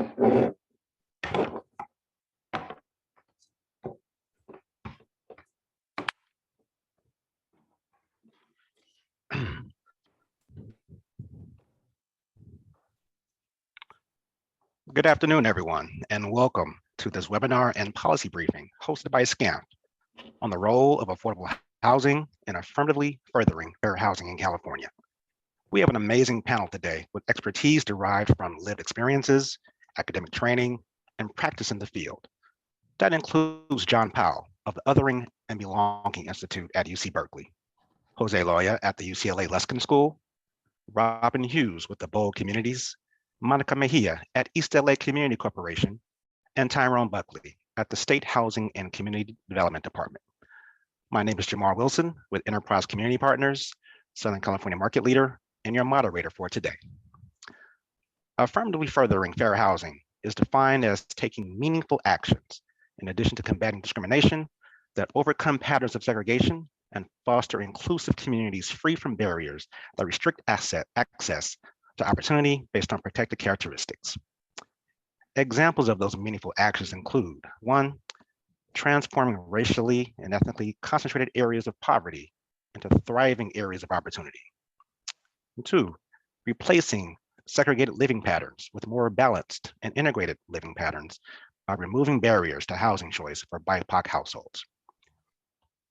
Good afternoon, everyone, and welcome to this webinar and policy briefing hosted by SCAMP on the role of affordable housing and affirmatively furthering fair housing in California. We have an amazing panel today with expertise derived from lived experiences, academic training, and practice in the field. That includes John Powell of the Othering and Belonging Institute at UC Berkeley, Jose Loya at the UCLA Luskin School, Robin Hughes with Abode Communities, Monica Mejia at East LA Community Corporation, and Tyrone Buckley at the State Housing and Community Development Department. My name is Jamar Wilson with Enterprise Community Partners, Southern California market leader, and your moderator for today. Affirmatively furthering fair housing is defined as taking meaningful actions in addition to combating discrimination that overcome patterns of segregation and foster inclusive communities free from barriers that restrict access to opportunity based on protected characteristics. Examples of those meaningful actions include: 1, transforming racially and ethnically concentrated areas of poverty into thriving areas of opportunity. 2, replacing segregated living patterns with more balanced and integrated living patterns by removing barriers to housing choice for BIPOC households.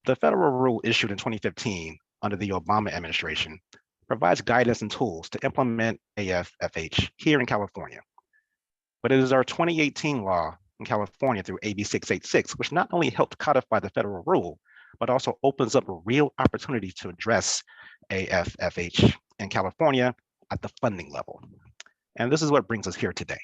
The federal rule issued in 2015 under the Obama administration provides guidance and tools to implement AFFH here in California. But it is our 2018 law in California through AB 686, which not only helped codify the federal rule, but also opens up a real opportunity to address AFFH in California at the funding level. And this is what brings us here today.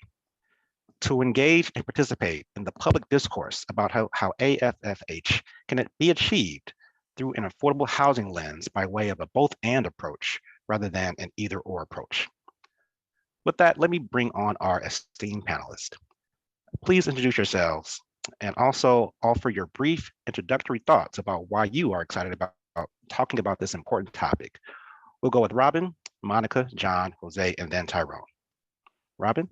To engage and participate in the public discourse about how AFFH can be achieved through an affordable housing lens by way of a both-and approach rather than an either-or approach. With that, let me bring on our esteemed panelists. Please introduce yourselves and also offer your brief introductory thoughts about why you are excited about talking about this important topic. We'll go with Robin, Monica, John, Jose, and then Tyrone. Robin?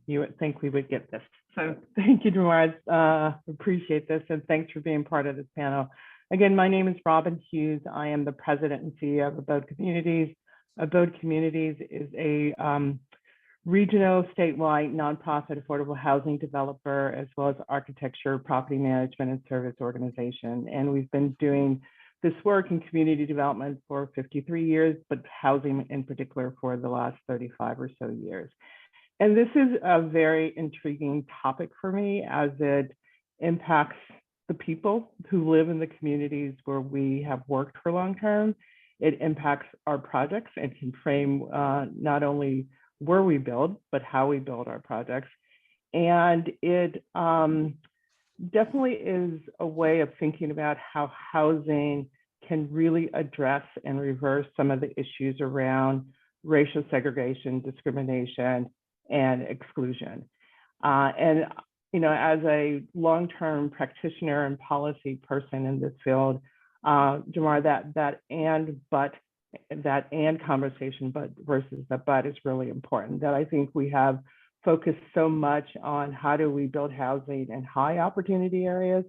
You would think we would get this. So thank you, Jamar. Appreciate this, and thanks for being part of this panel. Again, my name is Robin Hughes. I am the president and CEO of Abode Communities. Abode Communities is a regional, statewide, nonprofit affordable housing developer, as well as architecture, property management, and service organization. And we've been doing this work in community development for 53 years, but housing in particular for the last 35 or so years. And this is a very intriguing topic for me as it impacts the people who live in the communities where we have worked for long term. It impacts our projects and can frame not only where we build, but how we build our projects. And it definitely is a way of thinking about how housing can really address and reverse some of the issues around racial segregation, discrimination, and exclusion. And as a long-term practitioner and policy person in this field, Jamar, that and conversation, but versus the but is really important. That I think we have focused so much on how do we build housing in high opportunity areas,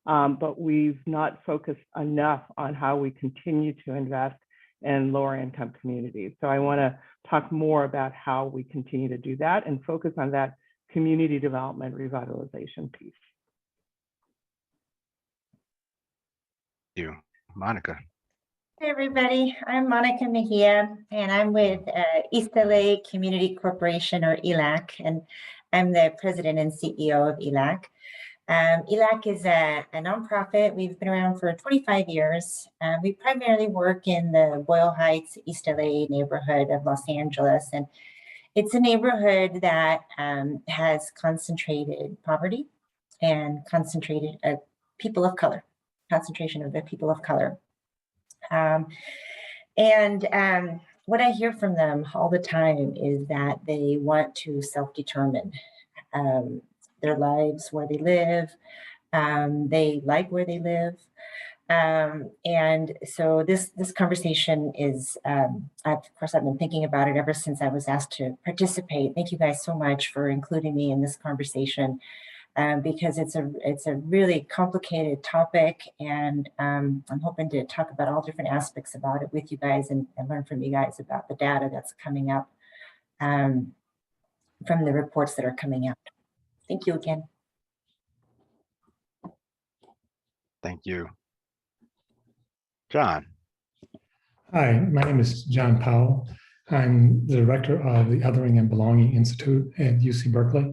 but we've not focused enough on how we continue to invest in lower income communities. So I want to talk more about how we continue to do that and focus on that community development revitalization piece. Thank you. Monica. Hey everybody, I'm Monica Mejia and I'm with East LA Community Corporation, or ELAC, and I'm the president and CEO of ELAC. ELAC is a nonprofit. We've been around for 25 years. We primarily work in the Boyle Heights, East LA neighborhood of Los Angeles. And it's a neighborhood that has concentrated poverty and concentrated people of color, concentration of the people of color. What I hear from them all the time is that they want to self-determine their lives, where they live. They like where they live. And so this conversation is, of course, I've been thinking about it ever since I was asked to participate. Thank you guys so much for including me in this conversation, because it's a really complicated topic, and I'm hoping to talk about all different aspects about it with you guys and learn from you guys about the data that's coming up from the reports that are coming out. Thank you again. Thank you. John. Hi, my name is John Powell. I'm the director of the Othering and Belonging Institute at UC Berkeley,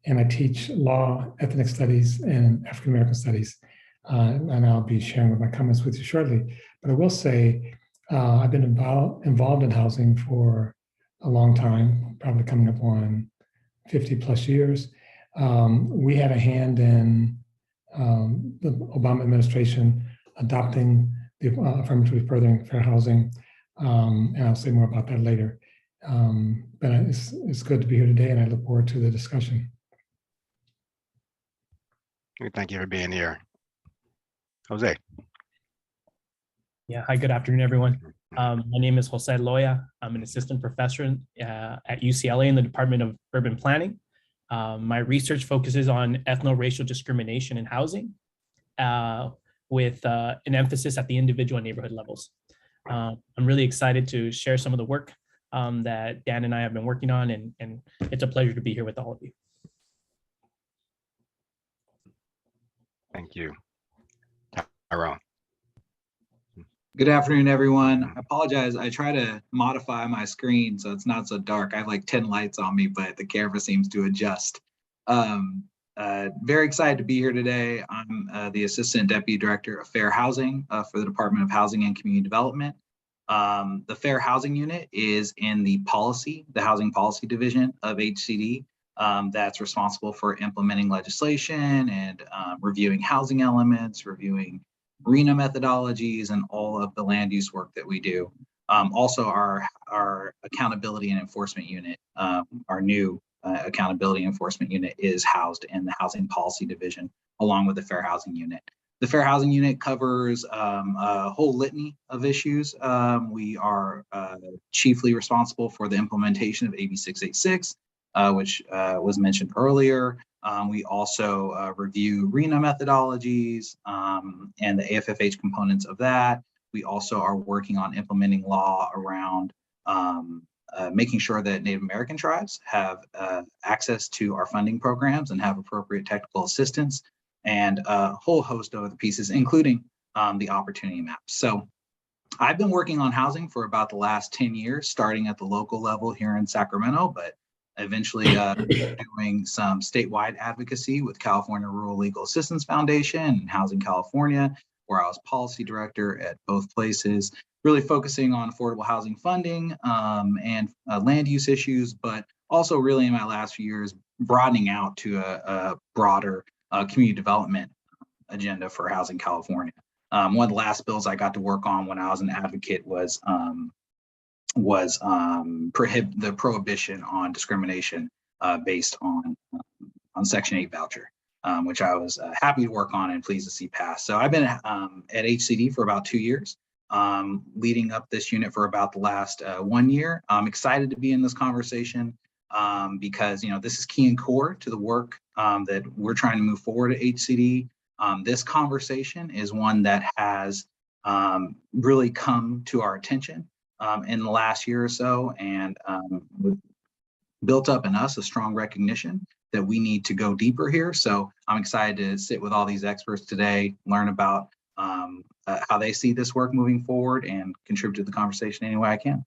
and I teach law, ethnic studies, and African American studies. And I'll be sharing my comments with you shortly. But I will say I've been involved in housing for a long time, probably coming up on 50 plus years. We had a hand in the Obama administration adopting the affirmatively furthering fair housing, and I'll say more about that later. But it's good to be here today, and I look forward to the discussion. Thank you for being here. Jose. Yeah, hi, good afternoon, everyone. My name is Jocelyn Loya. I'm an assistant professor at UCLA in the Department of Urban Planning. My research focuses on ethno-racial discrimination in housing, with an emphasis at the individual and neighborhood levels. I'm really excited to share some of the work that Dan and I have been working on, and it's a pleasure to be here with all of you. Thank you. Tyrone. Good afternoon, everyone. I apologize. I try to modify my screen so it's not so dark. I have like 10 lights on me, but the camera seems to adjust. Very excited to be here today. I'm the Assistant Deputy Director of Fair Housing for the Department of Housing and Community Development. The Fair Housing Unit is in the Housing Policy Division of HCD. That's responsible for implementing legislation and reviewing housing elements, reviewing RENA methodologies, and all of the land use work that we do. Also, our accountability and enforcement unit, our new accountability enforcement unit, is housed in the Housing Policy Division, along with the Fair Housing Unit. The Fair Housing Unit covers a whole litany of issues. We are chiefly responsible for the implementation of AB 686, which was mentioned earlier. We also review RENA methodologies and the AFFH components of that. We also are working on implementing law around making sure that Native American tribes have access to our funding programs and have appropriate technical assistance, and a whole host of other pieces, including the opportunity maps. So I've been working on housing for about the last 10 years, starting at the local level here in Sacramento, but eventually doing some statewide advocacy with California Rural Legal Assistance Foundation and Housing California, where I was policy director at both places, really focusing on affordable housing funding and land use issues, but also really in my last few years, broadening out to a broader community development agenda for Housing California. One of the last bills I got to work on when I was an advocate was the prohibition on discrimination based on Section 8 voucher, which I was happy to work on and pleased to see pass. So I've been at HCD for about 2 years, leading up this unit for about the last 1 year. I'm excited to be in this conversation because this is key and core to the work that we're trying to move forward at HCD. This conversation is one that has really come to our attention in the last year or so, and built up in us a strong recognition that we need to go deeper here. So I'm excited to sit with all these experts today, learn about how they see this work moving forward, and contribute to the conversation any way I can.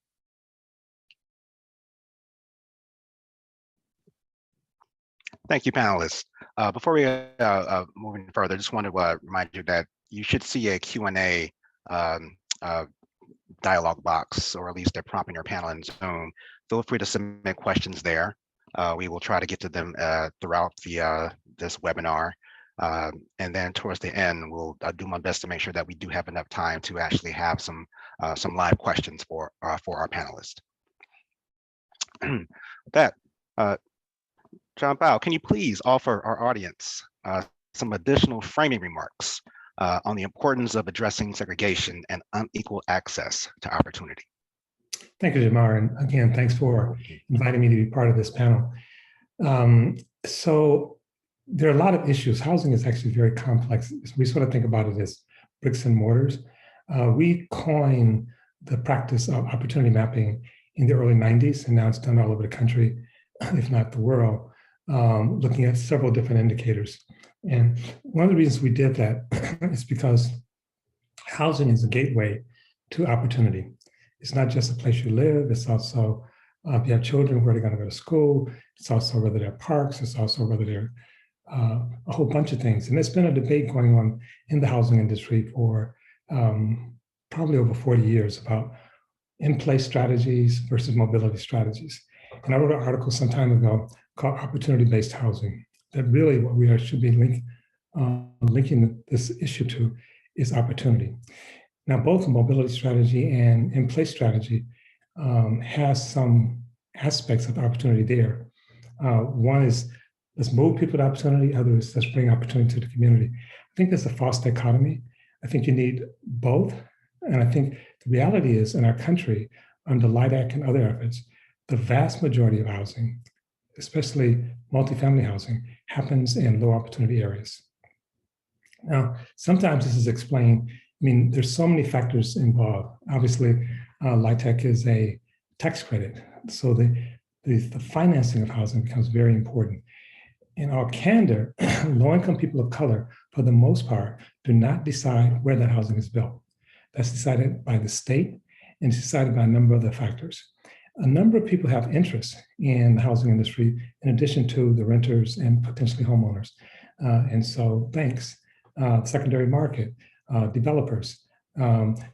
Thank you, panelists. Before we move any further, I just want to remind you that you should see a Q&A dialog box, or at least a prompt in your panel in Zoom. Feel free to submit questions there. We will try to get to them throughout this webinar. And then towards the end, I'll do my best to make sure that we do have enough time to actually have some live questions for our panelists. With that, John Powell, can you please offer our audience some additional framing remarks on the importance of addressing segregation and unequal access to opportunity. Thank you, Jamar. And again, thanks for inviting me to be part of this panel. So there are a lot of issues. Housing is actually very complex. We sort of think about it as bricks and mortars. We coined the practice of opportunity mapping in the early 90s, and now it's done all over the country, if not the world, looking at several different indicators. And one of the reasons we did that is because housing is a gateway to opportunity. It's not just a place you live, it's also, if you have children, where they're going to go to school, it's also whether there are parks, it's also whether there are a whole bunch of things. And there's been a debate going on in the housing industry for probably over 40 years about in-place strategies versus mobility strategies. And I wrote an article some time ago called Opportunity-Based Housing, that really what we should be linking this issue to is opportunity. Now, both mobility strategy and in-place strategy has some aspects of opportunity there. One is let's move people to opportunity, other is let's bring opportunity to the community. I think there's a false dichotomy. I think you need both. And I think the reality is in our country, under LIDAC and other efforts, the vast majority of housing, especially multifamily housing, happens in low opportunity areas. Now, sometimes this is explained, there's so many factors involved. Obviously, LIHTC is a tax credit, so the financing of housing becomes very important. In all candor, low-income people of color, for the most part, do not decide where that housing is built. That's decided by the state, and it's decided by a number of other factors. A number of people have interest in the housing industry, in addition to the renters and potentially homeowners. And so banks, secondary market, developers,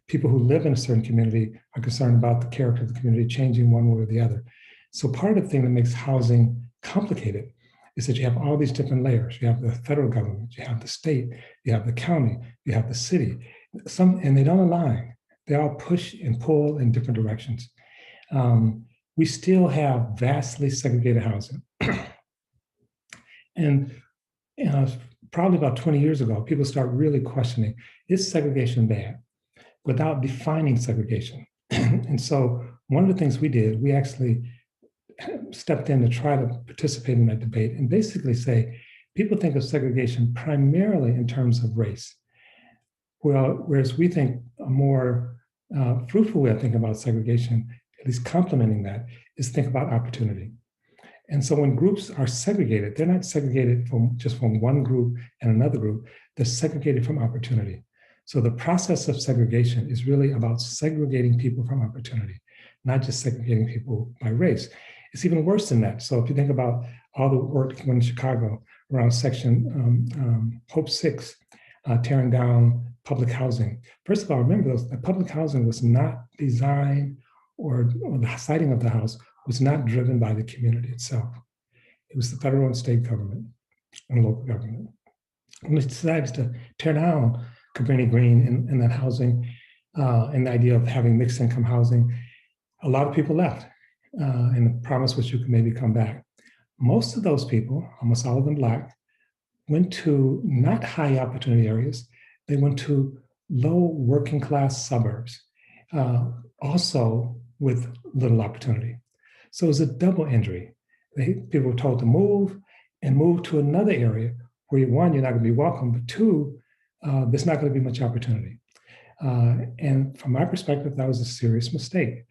people who live in a certain community are concerned about the character of the community changing one way or the other. So part of the thing that makes housing complicated is that you have all these different layers. You have the federal government, you have the state, you have the county, you have the city, and they don't align. They all push and pull in different directions. We still have vastly segregated housing. And probably about 20 years ago, people start really questioning, is segregation bad? Without defining segregation. And so one of the things we did, we actually stepped in to try to participate in that debate and basically say, people think of segregation primarily in terms of race. Well, whereas we think a more fruitful way of thinking about segregation, at least complementing that, is think about opportunity. And so when groups are segregated, they're not segregated just from one group and another group, they're segregated from opportunity. So the process of segregation is really about segregating people from opportunity, not just segregating people by race. It's even worse than that. So if you think about all the work in Chicago around Section Hope 6, tearing down public housing. First of all, remember that public housing was not designed, or the siting of the house was not driven by the community itself. It was the federal and state government and local government. When they decided to tear down Cabrini Green and that housing, and the idea of having mixed income housing, a lot of people left. And the promise was you could maybe come back. Most of those people, almost all of them Black, went to not high opportunity areas, they went to low working class suburbs, also with little opportunity. So it was a double injury. People were told to move and move to another area where one, you're not gonna be welcome, but two, there's not gonna be much opportunity. And from my perspective, that was a serious mistake.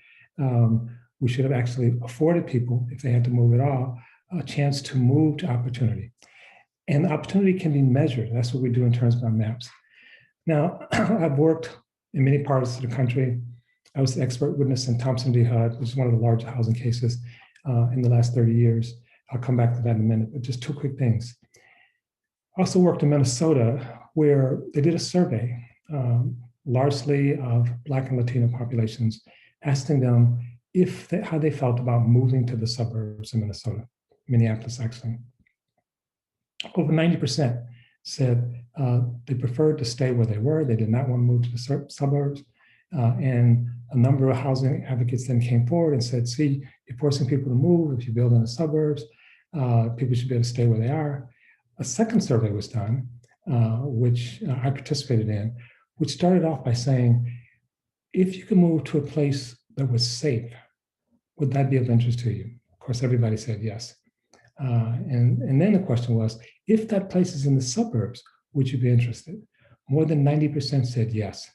We should have actually afforded people, if they had to move at all, a chance to move to opportunity. And opportunity can be measured. That's what we do in terms of our maps. Now, I've worked in many parts of the country. I was the expert witness in Thompson v. HUD, which is one of the largest housing cases in the last 30 years. I'll come back to that in a minute, but just two quick things. I also worked in Minnesota, where they did a survey, largely of Black and Latino populations, asking them how they felt about moving to the suburbs in Minnesota, Minneapolis actually. Over 90% said they preferred to stay where they were. They did not want to move to the suburbs. And a number of housing advocates then came forward and said, see, you're forcing people to move. If you build in the suburbs, people should be able to stay where they are. A second survey was done which I participated in, which started off by saying, if you could move to a place that was safe, would that be of interest to you? Of course, everybody said yes. And then the question was, if that place is in the suburbs, would you be interested? More than 90% said yes.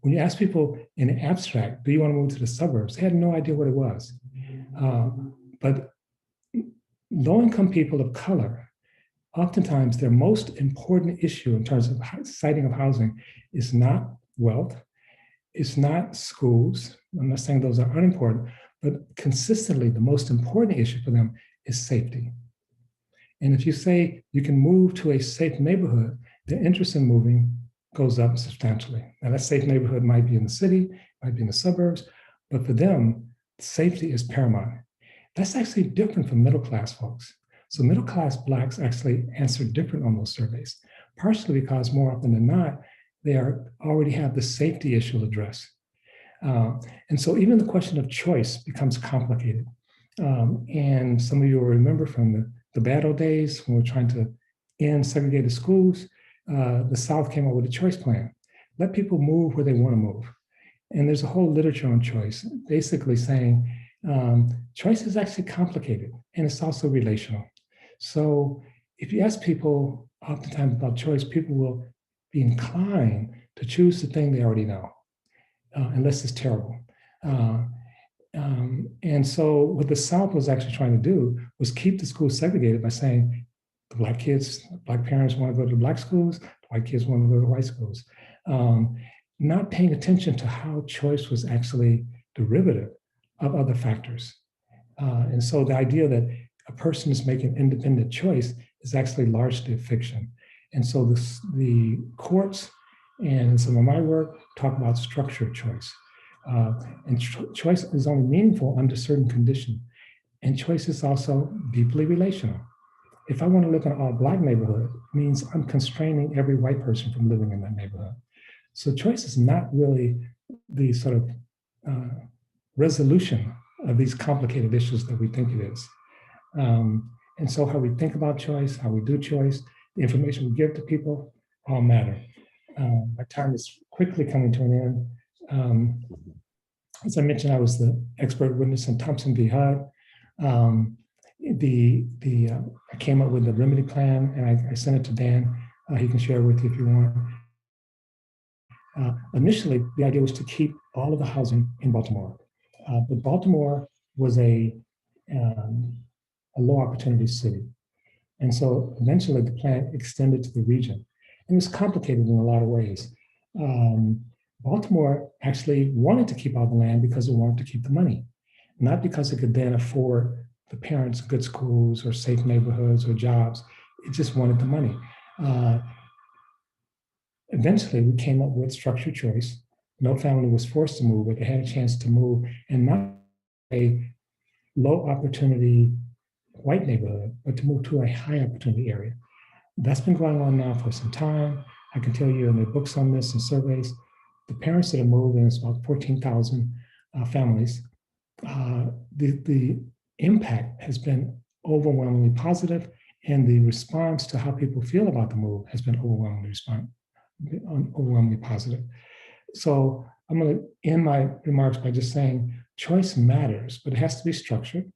When you ask people in abstract, do you want to move to the suburbs? They had no idea what it was. But low-income people of color, oftentimes their most important issue in terms of siting of housing is not wealth, it's not schools. I'm not saying those are unimportant, but consistently the most important issue for them is safety. And if you say you can move to a safe neighborhood, the interest in moving goes up substantially. Now that safe neighborhood might be in the city, might be in the suburbs, but for them, safety is paramount. That's actually different from middle-class folks. So middle-class Blacks actually answer different on those surveys, partially because more often than not, they already have the safety issue addressed. And so even the question of choice becomes complicated. And some of you will remember from the bad old days when we were trying to end segregated schools, the South came up with a choice plan. Let people move where they want to move. And there's a whole literature on choice, basically saying choice is actually complicated and it's also relational. So if you ask people oftentimes about choice, people will be inclined to choose the thing they already know, unless it's terrible. And so what the South was actually trying to do was keep the schools segregated by saying the Black kids, Black parents want to go to Black schools, the white kids want to go to white schools. Not paying attention to how choice was actually derivative of other factors. And so the idea that a person is making independent choice is actually largely a fiction. And so the courts and some of my work talk about structured choice. And choice is only meaningful under certain conditions. And choice is also deeply relational. If I want to live in an all-Black neighborhood, it means I'm constraining every white person from living in that neighborhood. So choice is not really the sort of resolution of these complicated issues that we think it is. And so how we think about choice, how we do choice, the information we give to people, all matter. My time is quickly coming to an end. As I mentioned, I was the expert witness in Thompson v. HUD. I came up with the remedy plan and I sent it to Dan. He can share it with you if you want. Initially, the idea was to keep all of the housing in Baltimore. But Baltimore was a low opportunity city. And so eventually the plan extended to the region. And it was complicated in a lot of ways. Baltimore actually wanted to keep all the land because it wanted to keep the money, not because it could then afford the parents good schools or safe neighborhoods or jobs. It just wanted the money. Eventually, we came up with structured choice. No family was forced to move, but they had a chance to move, and not a low opportunity white neighborhood, but to move to a high opportunity area. That's been going on now for some time. I can tell you in the books on this and surveys, the parents that have moved, and it's about 14,000 families, the impact has been overwhelmingly positive, and the response to how people feel about the move has been overwhelmingly positive. So I'm going to end my remarks by just saying choice matters, but it has to be structured.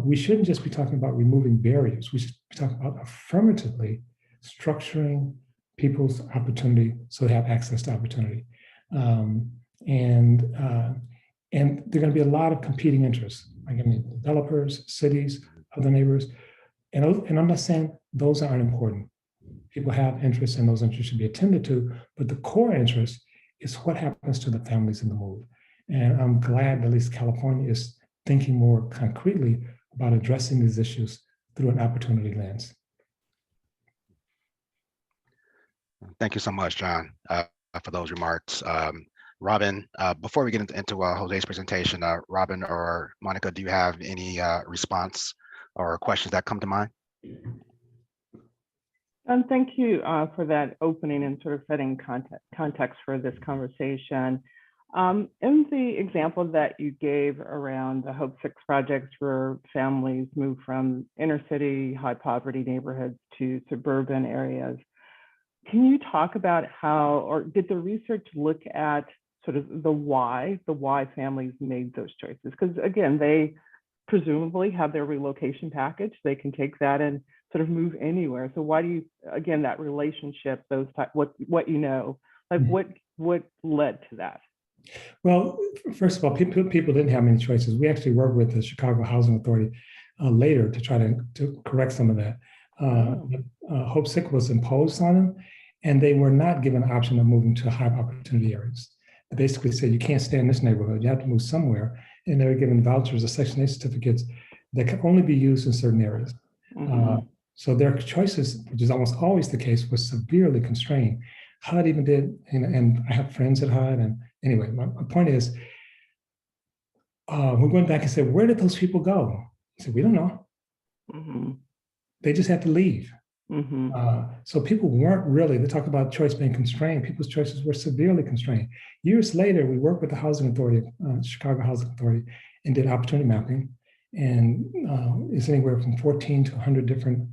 We shouldn't just be talking about removing barriers. We should be talking about affirmatively structuring people's opportunity so they have access to opportunity. And there are going to be a lot of competing interests, like developers, cities, other neighbors. And I'm not saying those aren't important. People have interests and those interests should be attended to, but the core interest is what happens to the families in the move. And I'm glad that at least California is thinking more concretely about addressing these issues through an opportunity lens. Thank you so much, John, for those remarks. Robin, before we get into Jose's presentation, Robin or Monica, do you have any response or questions that come to mind? Thank you for that opening and sort of setting context for this conversation. In the example that you gave around the Hope 6 projects where families move from inner city, high poverty neighborhoods to suburban areas, Can you talk about how, or did the research look at sort of the why families made those choices? Because again, they presumably have their relocation package. They can take that and sort of move anywhere. So why do you, again, that relationship, those type, what you know, like what led to that? Well, first of all, people didn't have many choices. We actually worked with the Chicago Housing Authority later to try to correct some of that. Hope Sick was imposed on them, and they were not given the option of moving to high opportunity areas. They basically said, you can't stay in this neighborhood, you have to move somewhere. And they were given vouchers or Section 8 certificates that can only be used in certain areas. So their choices, which is almost always the case, was severely constrained. HUD even did, and I have friends at HUD, and anyway, my point is, we went back and said, where did those people go? I said, we don't know. They just had to leave. So people weren't really, they talk about choice being constrained, people's choices were severely constrained. Years later, we worked with the Housing Authority, Chicago Housing Authority, and did opportunity mapping. And it's anywhere from 14 to 100 different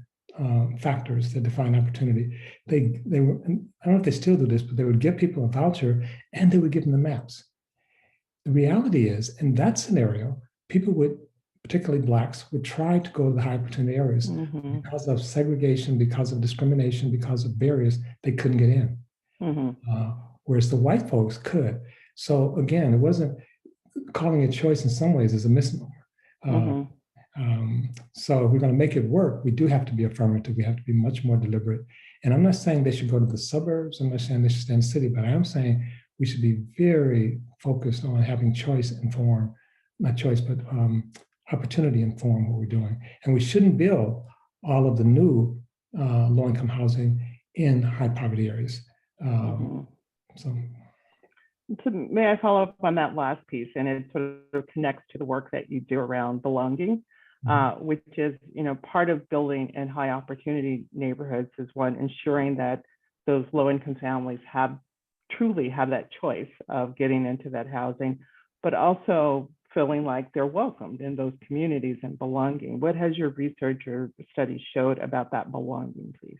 factors that define opportunity. They were, I don't know if they still do this, but they would give people a voucher and they would give them the maps. The reality is, in that scenario, people would, particularly Blacks, would try to go to the high opportunity areas because of segregation, because of discrimination, because of barriers, they couldn't get in. Whereas the white folks could. So again, it wasn't, calling it choice in some ways is a misnomer. So if we're going to make it work, we do have to be affirmative. We have to be much more deliberate. And I'm not saying they should go to the suburbs. I'm not saying they should stay in the city, but I am saying we should be very focused on having choice inform, not choice, but opportunity inform what we're doing. And we shouldn't build all of the new low-income housing in high poverty areas. So may I follow up on that last piece? And it sort of connects to the work that you do around belonging, which is, part of building in high opportunity neighborhoods is one, ensuring that those low-income families truly have that choice of getting into that housing, but also feeling like they're welcomed in those communities and belonging. What has your research or studies showed about that belonging piece?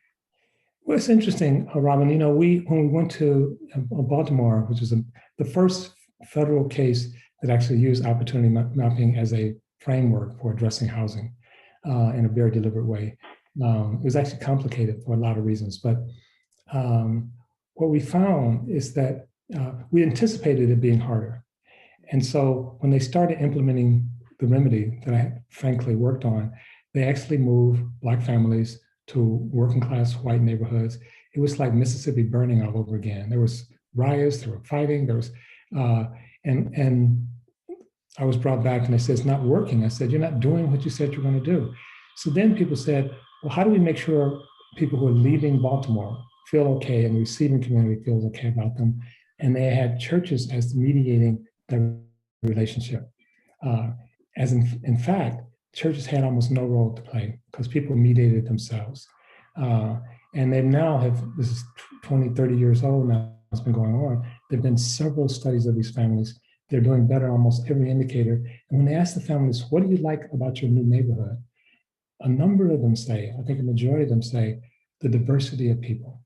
Well, it's interesting, Robin. When we went to Baltimore, which is the first federal case that actually used opportunity mapping as a framework for addressing housing in a very deliberate way. It was actually complicated for a lot of reasons, but what we found is that we anticipated it being harder. And so when they started implementing the remedy that I frankly worked on, they actually moved Black families to working class white neighborhoods. It was like Mississippi burning all over again. There was riots, there were fighting, there was, and I was brought back and they said, it's not working. I said, you're not doing what you said you're going to do. So then people said, well, how do we make sure people who are leaving Baltimore feel okay and the receiving community feels okay about them? And they had churches as mediating the relationship. As in fact, churches had almost no role to play because people mediated themselves. And they now this is 20, 30 years old now, it's been going on. There've been several studies of these families. They're doing better almost every indicator. And when they ask the families, what do you like about your new neighborhood? A number of them say, I think a majority of them say, the diversity of people.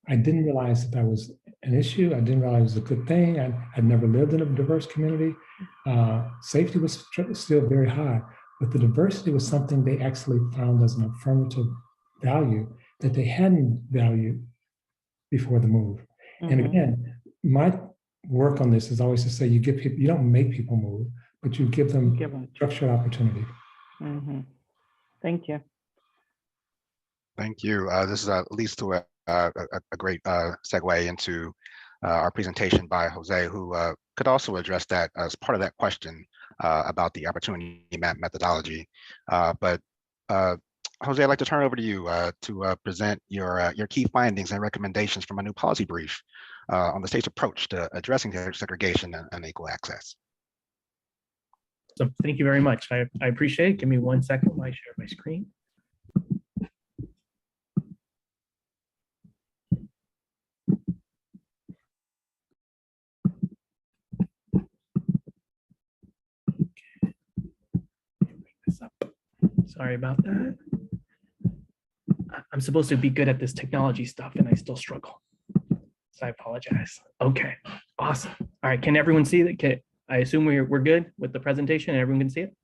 I didn't realize that was an issue. I didn't realize it was a good thing. I'd never lived in a diverse community. Safety was still very high, but the diversity was something they actually found as an affirmative value that they hadn't valued before the move. And again, my work on this is always to say, you don't make people move, but you give them structured opportunity. Thank you. Thank you. This leads to a great segue into our presentation by Jose, who could also address that as part of that question about the opportunity map methodology. But Jose, I'd like to turn it over to you to present your key findings and recommendations from a new policy brief on the state's approach to addressing segregation and equal access. So thank you very much. I appreciate it. Give me 1 second while I share my screen. Sorry about that. I'm supposed to be good at this technology stuff and I still struggle. So I apologize. Okay, awesome. All right, can everyone see that? Okay, I assume we're good with the presentation and everyone can see it?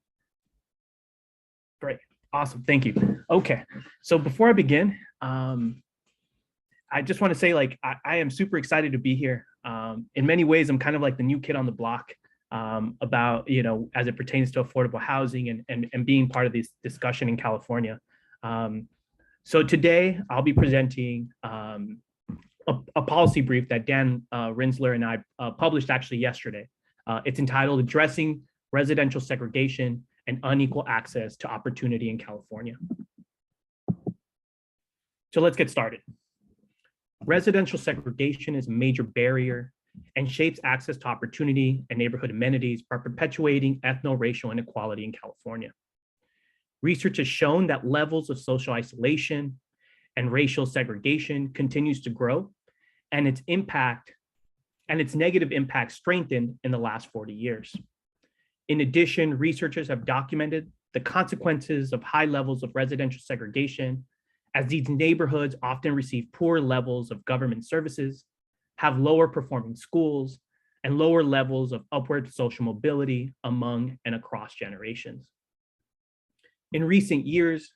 Great, awesome, thank you. Okay, so before I begin, I just want to say, like, I am super excited to be here. In many ways, I'm kind of like the new kid on the block about, you know, as it pertains to affordable housing and being part of this discussion in California. So today I'll be presenting a policy brief that Dan Rinsler and I published actually yesterday. It's entitled Addressing Residential Segregation and Unequal Access to Opportunity in California. So let's get started. Residential segregation is a major barrier and shapes access to opportunity and neighborhood amenities by perpetuating ethno-racial inequality in California. Research has shown that levels of social isolation and racial segregation continues to grow, and its negative impact strengthened in the last 40 years. In addition, researchers have documented the consequences of high levels of residential segregation, as these neighborhoods often receive poor levels of government services, have lower performing schools, and lower levels of upward social mobility among and across generations. In recent years,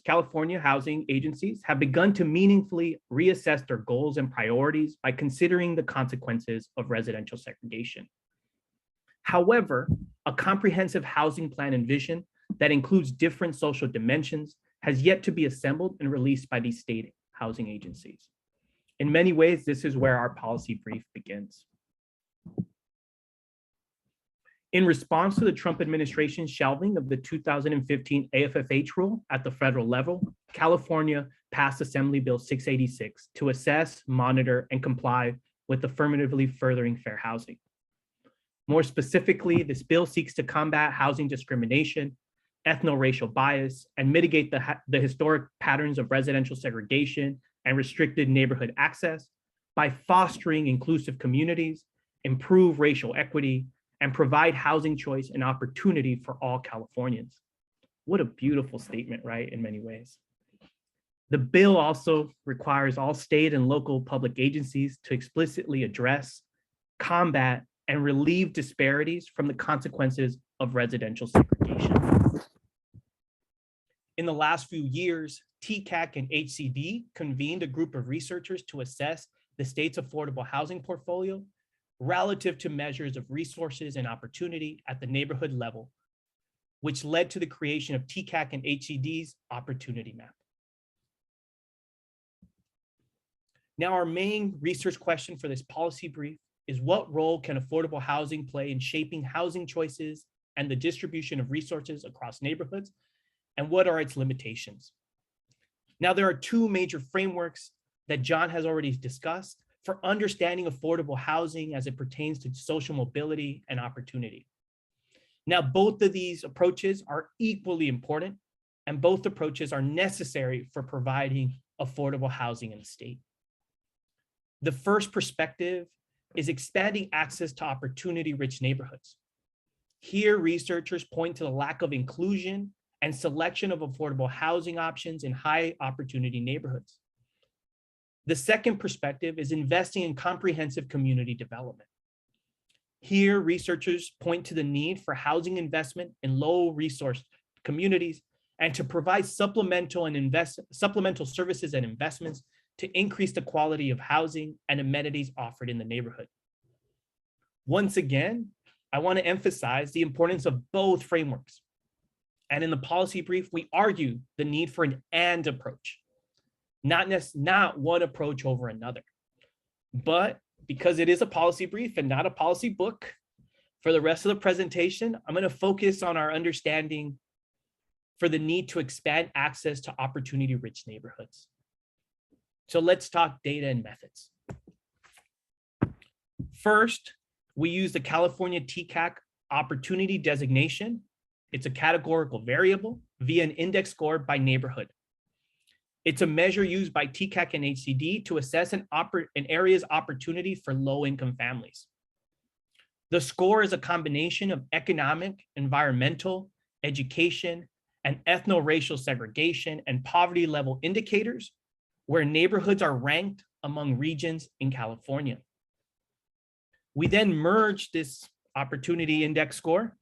California housing agencies have begun to meaningfully reassess their goals and priorities by considering the consequences of residential segregation. However, a comprehensive housing plan and vision that includes different social dimensions has yet to be assembled and released by these state housing agencies. In many ways, this is where our policy brief begins. In response to the Trump administration's shelving of the 2015 AFFH rule at the federal level, California passed Assembly Bill 686 to assess, monitor, and comply with affirmatively furthering fair housing. More specifically, this bill seeks to combat housing discrimination, ethno-racial bias, and mitigate the historic patterns of residential segregation and restricted neighborhood access by fostering inclusive communities, improve racial equity, and provide housing choice and opportunity for all Californians. What a beautiful statement, right, in many ways. The bill also requires all state and local public agencies to explicitly address, combat, and relieve disparities from the consequences of residential segregation. In the last few years, TCAC and HCD convened a group of researchers to assess the state's affordable housing portfolio relative to measures of resources and opportunity at the neighborhood level, which led to the creation of TCAC and HCD's Opportunity Map. Now, our main research question for this policy brief is, what role can affordable housing play in shaping housing choices and the distribution of resources across neighborhoods, and what are its limitations? Now, there are two major frameworks that John has already discussed for understanding affordable housing as it pertains to social mobility and opportunity. Now, both of these approaches are equally important, and both approaches are necessary for providing affordable housing in the state. The first perspective is expanding access to opportunity-rich neighborhoods. Here, researchers point to the lack of inclusion and selection of affordable housing options in high opportunity neighborhoods. The second perspective is investing in comprehensive community development. Here, researchers point to the need for housing investment in low resource communities and to provide supplemental services and investments to increase the quality of housing and amenities offered in the neighborhood. Once again, I want to emphasize the importance of both frameworks. And in the policy brief, we argue the need for an and approach, not one approach over another. But because it is a policy brief and not a policy book, for the rest of the presentation, I'm going to focus on our understanding for the need to expand access to opportunity-rich neighborhoods. So let's talk data and methods. First, we use the California TCAC opportunity designation. It's a categorical variable via an index score by neighborhood. It's a measure used by TCAC and HCD to assess an area's opportunity for low-income families. The score is a combination of economic, environmental, education, and ethno-racial segregation and poverty level indicators where neighborhoods are ranked among regions in California. We then merged this opportunity index score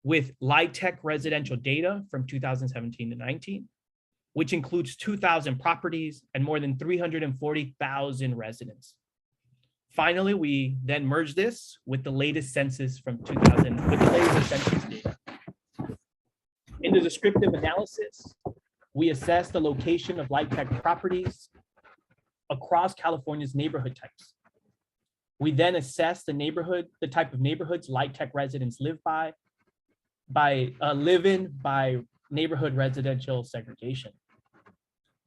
with LIHTC residential data from 2017 to 19, which includes 2,000 properties and more than 340,000 residents. Finally, we then merged this with the latest census from 2000, with the latest census data. In the descriptive analysis, we assess the location of LIHTC properties across California's neighborhood types. We then assess the type of neighborhoods LIHTC residents live in by neighborhood residential segregation.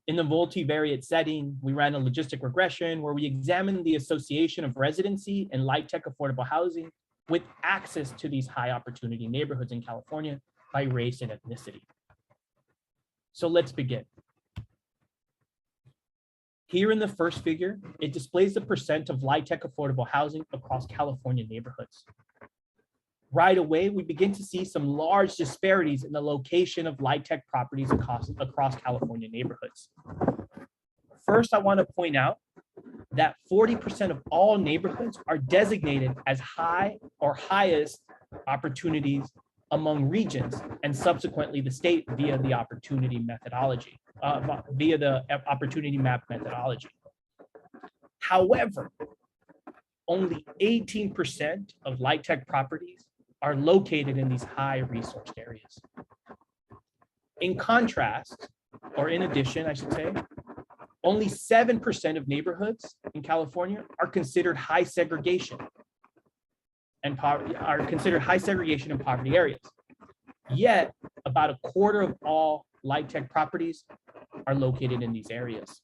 In the multivariate setting, we ran a logistic regression where we examined the association of residency and LIHTC affordable housing with access to these high opportunity neighborhoods in California by race and ethnicity. So let's begin. Here in the first figure, it displays the percent of LIHTC affordable housing across California neighborhoods. Right away, we begin to see some large disparities in the location of LIHTC properties across California neighborhoods. First, I want to point out that 40% of all neighborhoods are designated as high or highest opportunities among regions, and subsequently the state via the opportunity methodology, via the opportunity map methodology. However, only 18% of LIHTC properties are located in these high resourced areas. In contrast, or in addition, I should say, only 7% of neighborhoods in California are considered high segregation and poverty in poverty areas. Yet, about a quarter of all LIHTC properties are located in these areas.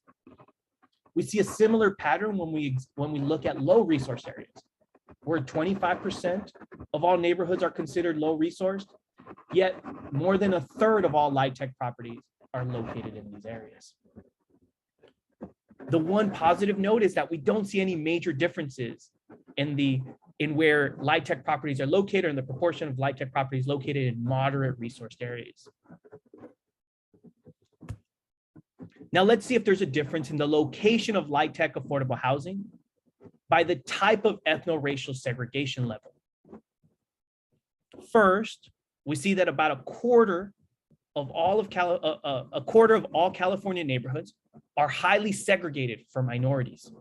We see a similar pattern when we look at low resource areas, where 25% of all neighborhoods are considered low resourced, yet more than a third of all LIHTC properties are located in these areas. The one positive note is that we don't see any major differences in where LIHTC properties are located and the proportion of LIHTC properties located in moderate resourced areas. Now let's see if there's a difference in the location of LIHTC affordable housing by the type of ethno-racial segregation level. First, we see that about a quarter of all California neighborhoods are highly segregated for minorities.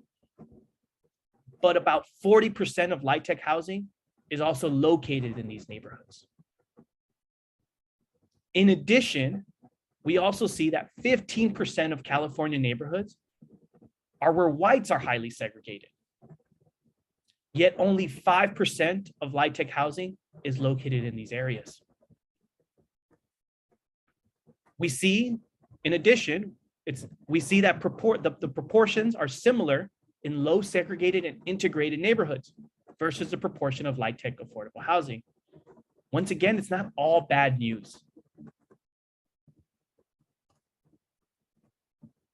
But about 40% of LIHTC housing is also located in these neighborhoods. In addition, we also see that 15% of California neighborhoods are where whites are highly segregated. Yet only 5% of LIHTC housing is located in these areas. We see, in addition, we see that the proportions are similar in low segregated and integrated neighborhoods versus the proportion of LIHTC affordable housing. Once again, it's not all bad news.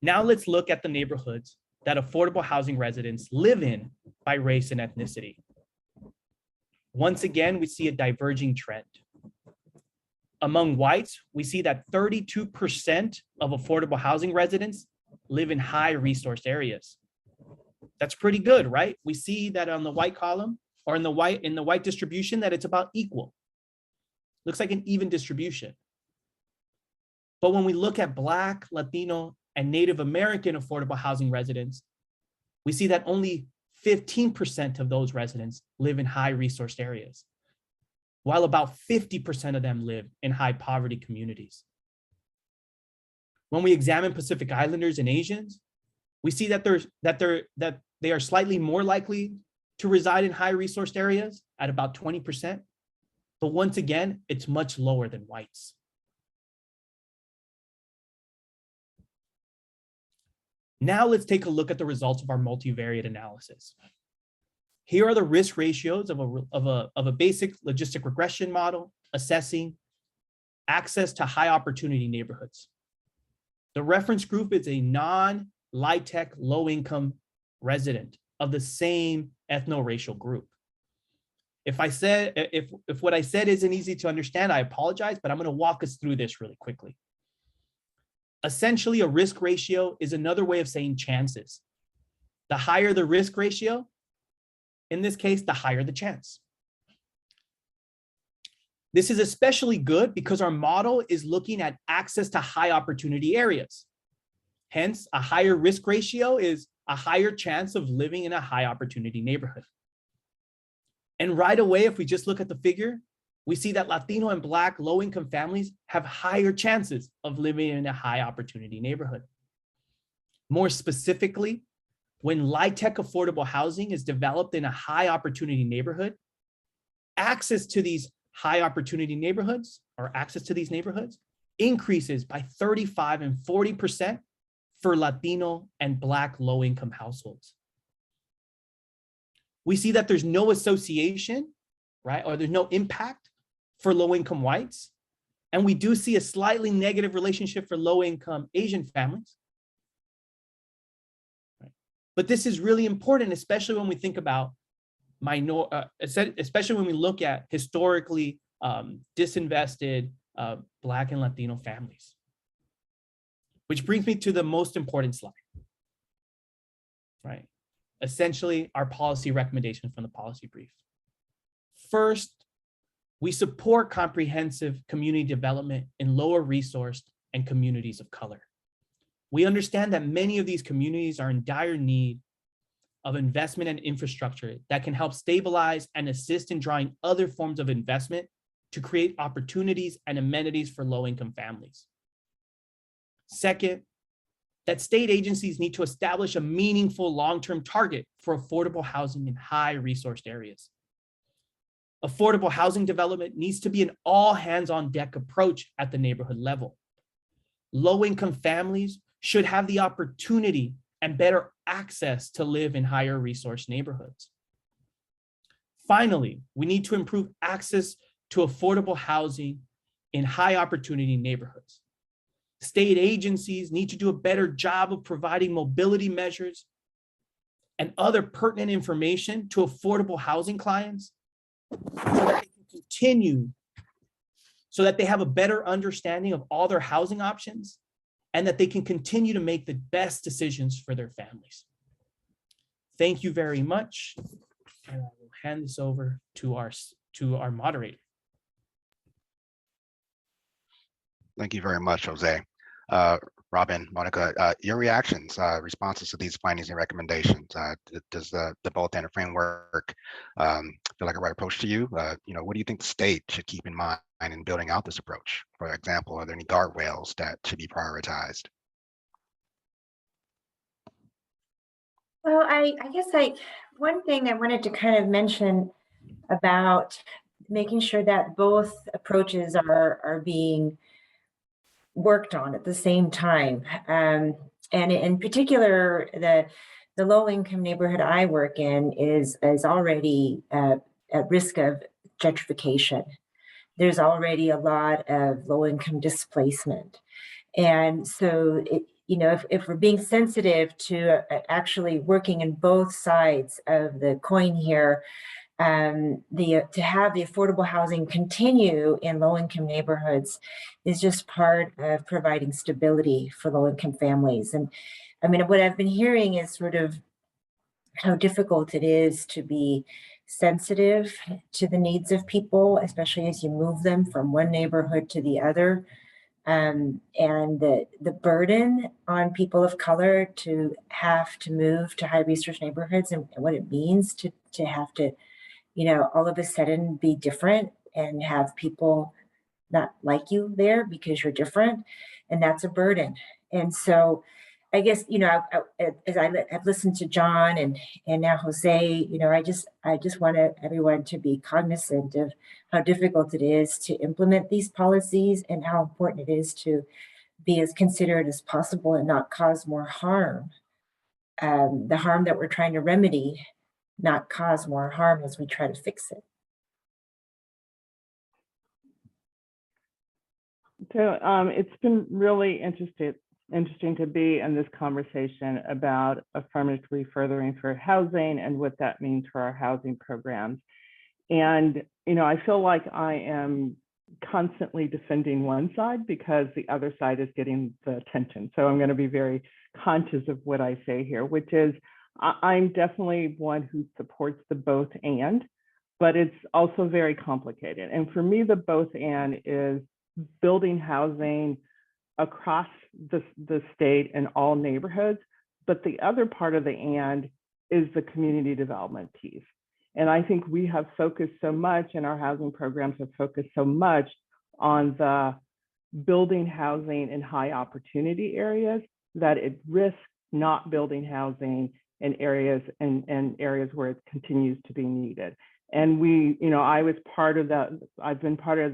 Now let's look at the neighborhoods that affordable housing residents live in by race and ethnicity. Once again, we see a diverging trend. Among whites, we see that 32% of affordable housing residents live in high resourced areas. That's pretty good, right? We see that on the white column or in the white distribution that it's about equal. Looks like an even distribution. But when we look at Black, Latino, and Native American affordable housing residents, we see that only 15% of those residents live in high resourced areas, while about 50% of them live in high poverty communities. When we examine Pacific Islanders and Asians, we see that they are slightly more likely to reside in high resourced areas at about 20%, but once again, it's much lower than whites. Now let's take a look at the results of our multivariate analysis. Here are the risk ratios of a basic logistic regression model assessing access to high opportunity neighborhoods. The reference group is a non-LIHTC low income resident of the same ethno-racial group. If what I said isn't easy to understand, I apologize, but I'm going to walk us through this really quickly. Essentially, a risk ratio is another way of saying chances. The higher the risk ratio, in this case, the higher the chance. This is especially good because our model is looking at access to high opportunity areas. Hence, a higher risk ratio is a higher chance of living in a high opportunity neighborhood. And right away, if we just look at the figure, we see that Latino and Black low-income families have higher chances of living in a high opportunity neighborhood. More specifically, when LIHTC affordable housing is developed in a high opportunity neighborhood, access to these high opportunity neighborhoods or access to these neighborhoods increases by 35 and 40% for Latino and Black low-income households. We see that there's no association, right? Or there's no impact for low-income whites. And we do see a slightly negative relationship for low-income Asian families. Right? But this is really important, especially when we think about especially when we look at historically disinvested Black and Latino families. Which brings me to the most important slide, right? Essentially, our policy recommendation from the policy brief. First, we support comprehensive community development in lower resourced and communities of color. We understand that many of these communities are in dire need of investment and infrastructure that can help stabilize and assist in drawing other forms of investment to create opportunities and amenities for low-income families. Second, that state agencies need to establish a meaningful long-term target for affordable housing in high-resourced areas. Affordable housing development needs to be an all-hands-on-deck approach at the neighborhood level. Low-income families should have the opportunity and better access to live in higher resource neighborhoods. Finally, we need to improve access to affordable housing in high opportunity neighborhoods. State agencies need to do a better job of providing mobility measures and other pertinent information to affordable housing clients so that they can continue, so that they have a better understanding of all their housing options and that they can continue to make the best decisions for their families. Thank you very much. And I will hand this over to our moderator. Thank you very much, Jose. Robin, Monica, your reactions, responses to these findings and recommendations. Does the both and framework feel like a right approach to you? What do you think the state should keep in mind in building out this approach? For example, are there any guardrails that should be prioritized? Well, I guess one thing I wanted to kind of mention about making sure that both approaches are being worked on at the same time. And in particular, the low-income neighborhood I work in is already at risk of gentrification. There's already a lot of low-income displacement. And so, if we're being sensitive to actually working in both sides of the coin here, to have the affordable housing continue in low-income neighborhoods is just part of providing stability for low-income families. And I mean, what I've been hearing is sort of how difficult it is to be sensitive to the needs of people, especially as you move them from one neighborhood to the other. And the burden on people of color to have to move to high resource neighborhoods and what it means to have to, all of a sudden be different and have people not like you there because you're different. And that's a burden. And so I guess, as I've listened to John and now Jose, I just want everyone to be cognizant of how difficult it is to implement these policies and how important it is to be as considerate as possible and not cause more harm. The harm that we're trying to remedy, not cause more harm as we try to fix it. So it's been really interesting to be in this conversation about affirmatively furthering for housing and what that means for our housing programs. And, you know, I feel like I am constantly defending one side because the other side is getting the attention. So I'm going to be very conscious of what I say here, which is I'm definitely one who supports the both and, but it's also very complicated. And for me, the both and is building housing across the state and all neighborhoods. But the other part of the and is the community development piece. And I think we have focused so much, and our housing programs have focused so much on the building housing in high opportunity areas that it risks not building housing in areas and areas where it continues to be needed. And we, you know, I've been part of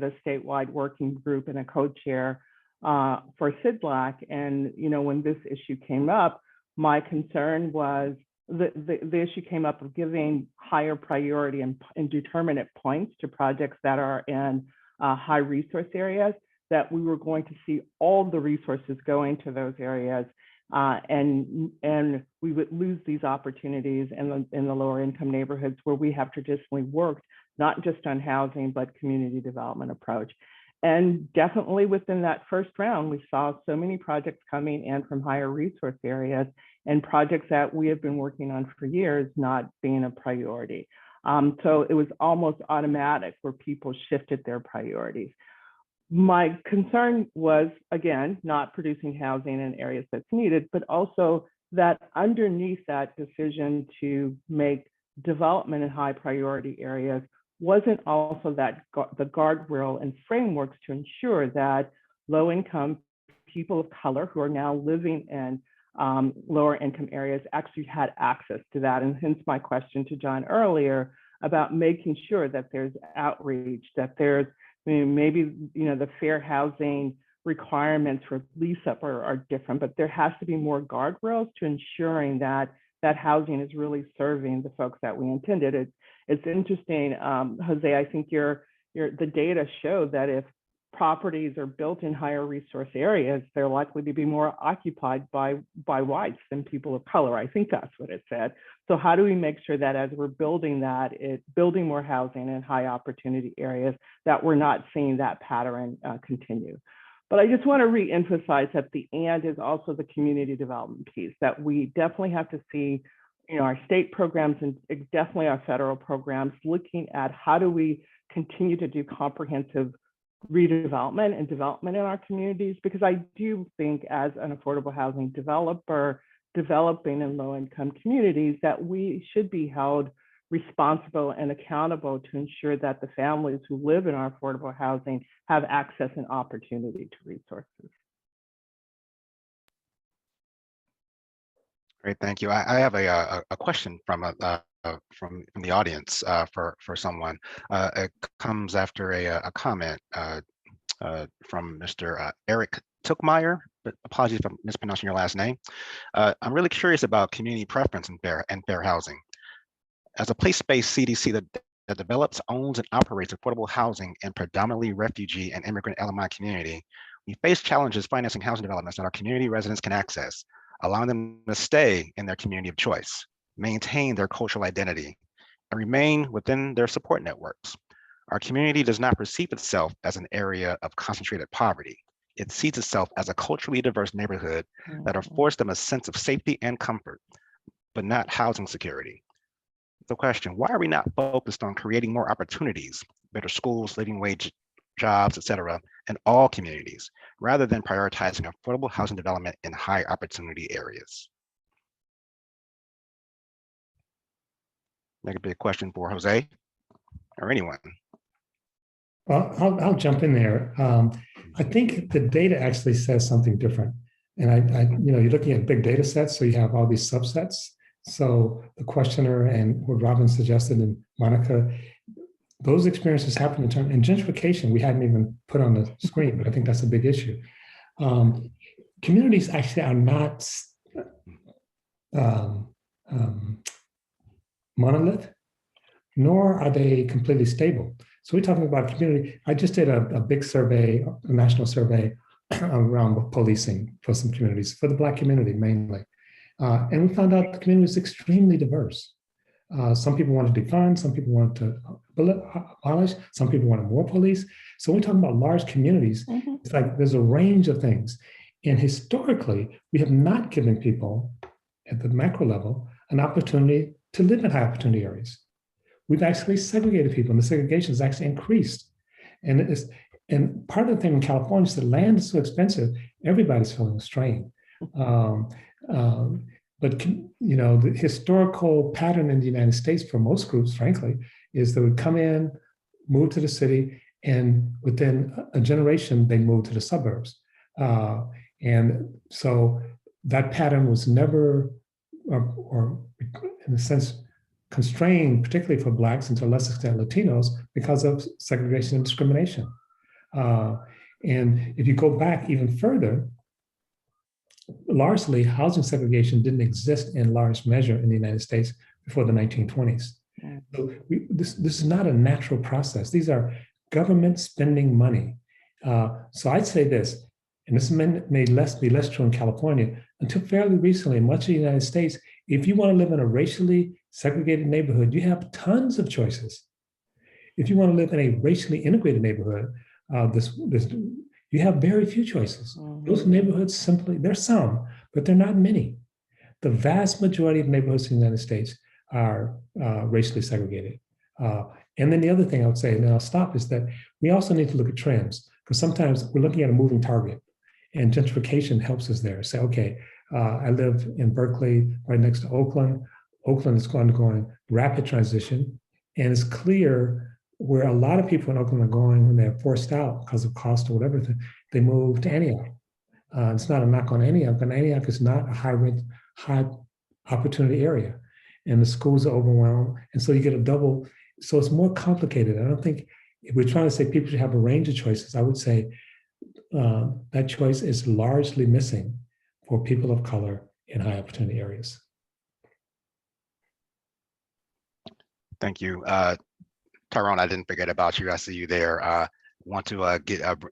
the statewide working group and a co-chair for CIDLAC. And, you know, when this issue came up, my concern was the issue came up of giving higher priority and determinate points to projects that are in high resource areas, that we were going to see all the resources going to those areas, and we would lose these opportunities in the lower income neighborhoods where we have traditionally worked, not just on housing, but community development approach. And definitely within that first round, we saw so many projects coming in from higher resource areas and projects that we have been working on for years not being a priority. So it was almost automatic where people shifted their priorities. My concern was, again, not producing housing in areas that's needed, but also that underneath that decision to make development in high priority areas wasn't also that the guardrail and frameworks to ensure that low income people of color who are now living in lower income areas actually had access to that. And hence my question to John earlier about making sure that there's outreach, that there's maybe, you know, the fair housing requirements for lease up are different, but there has to be more guardrails to ensuring that that housing is really serving the folks that we intended. It's interesting, Jose, I think the data show that if properties are built in higher resource areas, they're likely to be more occupied by whites than people of color. I think that's what it said. So how do we make sure that as we're building that, building more housing in high opportunity areas, that we're not seeing that pattern continue? But I just want to re-emphasize that the and is also the community development piece, that we definitely have to see, you know, our state programs and definitely our federal programs looking at how do we continue to do comprehensive redevelopment and development in our communities, because I do think as an affordable housing developer developing in low-income communities that we should be held responsible and accountable to ensure that the families who live in our affordable housing have access and opportunity to resources. Great, thank you. I have a question from the audience for someone. It comes after a comment from Mr. Eric Tookmeyer, but apologies if I'm mispronouncing your last name. I'm really curious about community preference and fair housing. As a place-based CDC that develops, owns, and operates affordable housing in predominantly refugee and immigrant LMI community, we face challenges financing housing developments that our community residents can access, allowing them to stay in their community of choice, maintain their cultural identity, and remain within their support networks. Our community does not perceive itself as an area of concentrated poverty. It sees itself as a culturally diverse neighborhood that affords them a sense of safety and comfort, but not housing security. The question, why are we not focused on creating more opportunities, better schools, living wage jobs, et cetera, in all communities, rather than prioritizing affordable housing development in high opportunity areas? That could be a question for Jose or anyone. Well, I'll jump in there. I think the data actually says something different. And you're looking at big data sets, so you have all these subsets. So the questioner and what Robin suggested and Monica, those experiences happen in gentrification. We hadn't even put on the screen, but I think that's a big issue. Communities actually are not monolith, nor are they completely stable. So we're talking about community. I just did a big survey, a national survey around policing for some communities, for the Black community mainly. And we found out the community is extremely diverse. Some people want to defund, some people want to abolish, some people want more police. So when we talk about large communities, it's like there's a range of things. And historically, we have not given people at the macro level an opportunity to live in high opportunity areas. We've actually segregated people, and the segregation has actually increased. And part of the thing in California is the land is so expensive, everybody's feeling the strain. But you know, the historical pattern in the United States for most groups, frankly, is they would come in, move to the city, and within a generation, they move to the suburbs. And so that pattern was never, or in a sense, constrained, particularly for Blacks and to a lesser extent Latinos, because of segregation and discrimination. And if you go back even further, largely housing segregation didn't exist in large measure in the United States before the 1920s. So this is not a natural process. These are government spending money. So I'd say this, and this may be less true in California, until fairly recently, in much of the United States, if you want to live in a racially segregated neighborhood, you have tons of choices. If you want to live in a racially integrated neighborhood, you have very few choices. Those neighborhoods simply, there's some, but they're not many. The vast majority of neighborhoods in the United States are racially segregated. And then the other thing I would say, and then I'll stop, is that we also need to look at trends, because sometimes we're looking at a moving target, and gentrification helps us there. Say, okay, I live in Berkeley, right next to Oakland. Oakland is undergoing rapid transition, and it's clear where a lot of people in Oakland are going when they're forced out because of cost or whatever, they move to Antioch. It's not a knock on Antioch, but Antioch is not a high opportunity area, and the schools are overwhelmed, and so you get a double. So it's more complicated. I don't think if we're trying to say people should have a range of choices, I would say that choice is largely missing for people of color in high opportunity areas. Thank you. Tyrone, I didn't forget about you. I see you there. Want to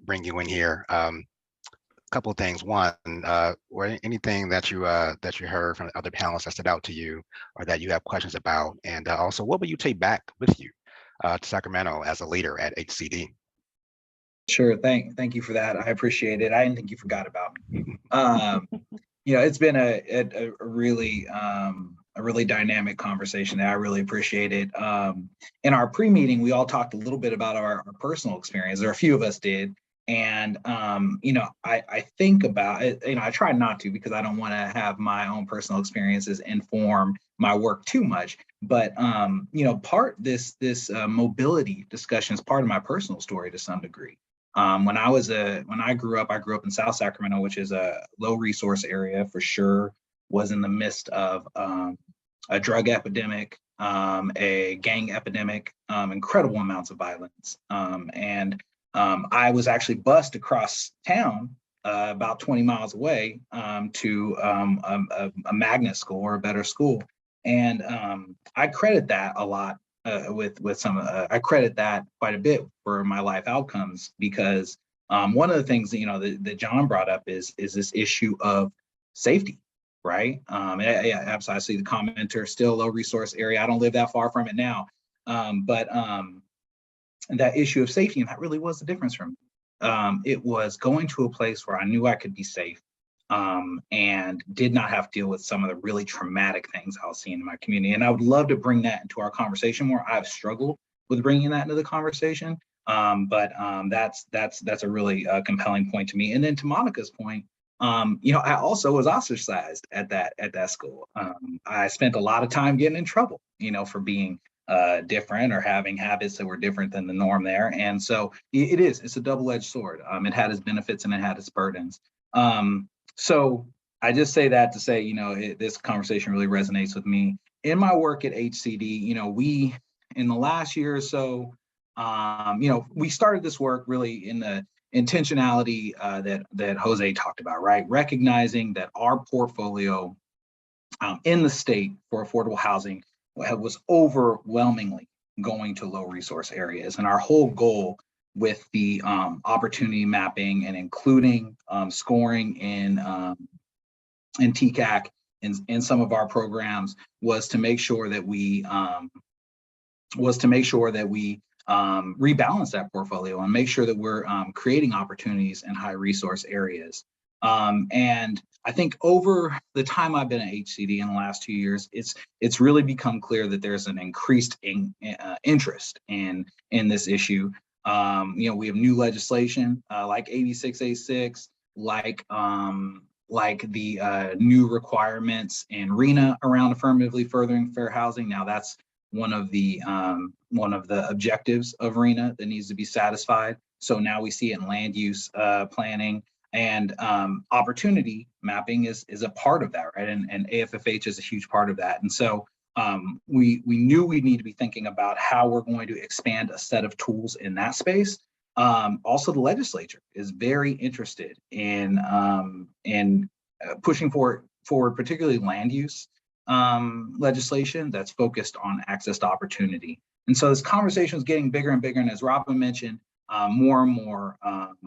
bring you in here. Couple of things. One, or anything that you heard from the other panelists that stood out to you, or that you have questions about, and also, what will you take back with you to Sacramento as a leader at HCD? Sure. Thank you for that. I appreciate it. I didn't think you forgot about me. You know, it's been a really dynamic conversation that I really appreciate it. In our pre-meeting, we all talked a little bit about our personal experience, or a few of us did. And, you know, I think about it, you know, I try not to, because I don't want to have my own personal experiences inform my work too much. But, you know, this mobility discussion is part of my personal story to some degree. When I grew up in South Sacramento, which is a low resource area for sure, was in the midst of a drug epidemic, a gang epidemic, incredible amounts of violence. And I was actually bused across town about 20 miles away to a magnet school, or a better school. And I credit that a lot with some, I credit that quite a bit for my life outcomes, because one of the things that, you know, that John brought up is this issue of safety, right? Yeah, absolutely. I see the commenter, still low resource area. I don't live that far from it now, but that issue of safety, and that really was the difference for me. It was going to a place where I knew I could be safe, and did not have to deal with some of the really traumatic things I was seeing in my community. And I would love to bring that into our conversation more. I've struggled with bringing that into the conversation, but that's a really compelling point to me. And then to Monica's point, you know, I also was ostracized at that school. I spent a lot of time getting in trouble, you know, for being different, or having habits that were different than the norm there. And so it's a double-edged sword. It had its benefits and it had its burdens. So I just say that to say, you know, this conversation really resonates with me. In my work at HCD, you know, we, in the last year or so, you know, we started this work really in the intentionality that Jose talked about, right? Recognizing that our portfolio in the state for affordable housing was overwhelmingly going to low resource areas. And our whole goal with the opportunity mapping and including scoring in TCAC in some of our programs was to make sure that we rebalance that portfolio and make sure that we're creating opportunities in high resource areas. And I think over the time I've been at HCD in the last 2 years, it's really become clear that there's an increased interest in this issue. You know, we have new legislation like AB 686, like the new requirements in RENA around affirmatively furthering fair housing. Now that's one of the objectives of RENA that needs to be satisfied. So now we see it in land use planning, and opportunity mapping is a part of that, right? And AFFH is a huge part of that. And so we knew we need to be thinking about how we're going to expand a set of tools in that space. Also, the legislature is very interested in pushing forward particularly land use legislation that's focused on access to opportunity. And so this conversation is getting bigger and bigger. And as Robin mentioned, more and more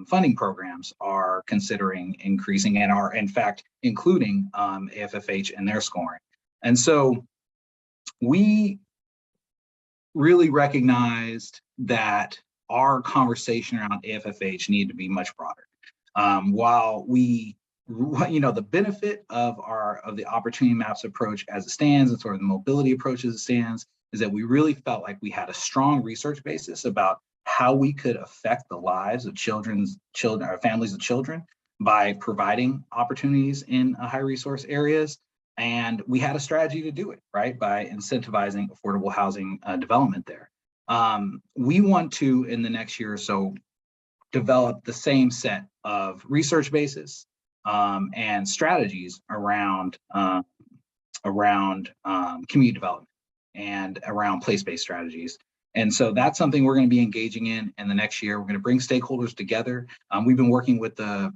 funding programs are considering increasing and are in fact including AFFH in their scoring. And so we really recognized that our conversation around AFFH needed to be much broader. While we, you know, the benefit of the opportunity maps approach as it stands and sort of the mobility approach as it stands is that we really felt like we had a strong research basis about how we could affect the lives of our families of children by providing opportunities in high resource areas. And we had a strategy to do it, right? By incentivizing affordable housing development there. We want to, in the next year or so, develop the same set of research basis and strategies around community development and around place-based strategies. And so that's something we're going to be engaging in the next year. We're going to bring stakeholders together. We've been working with the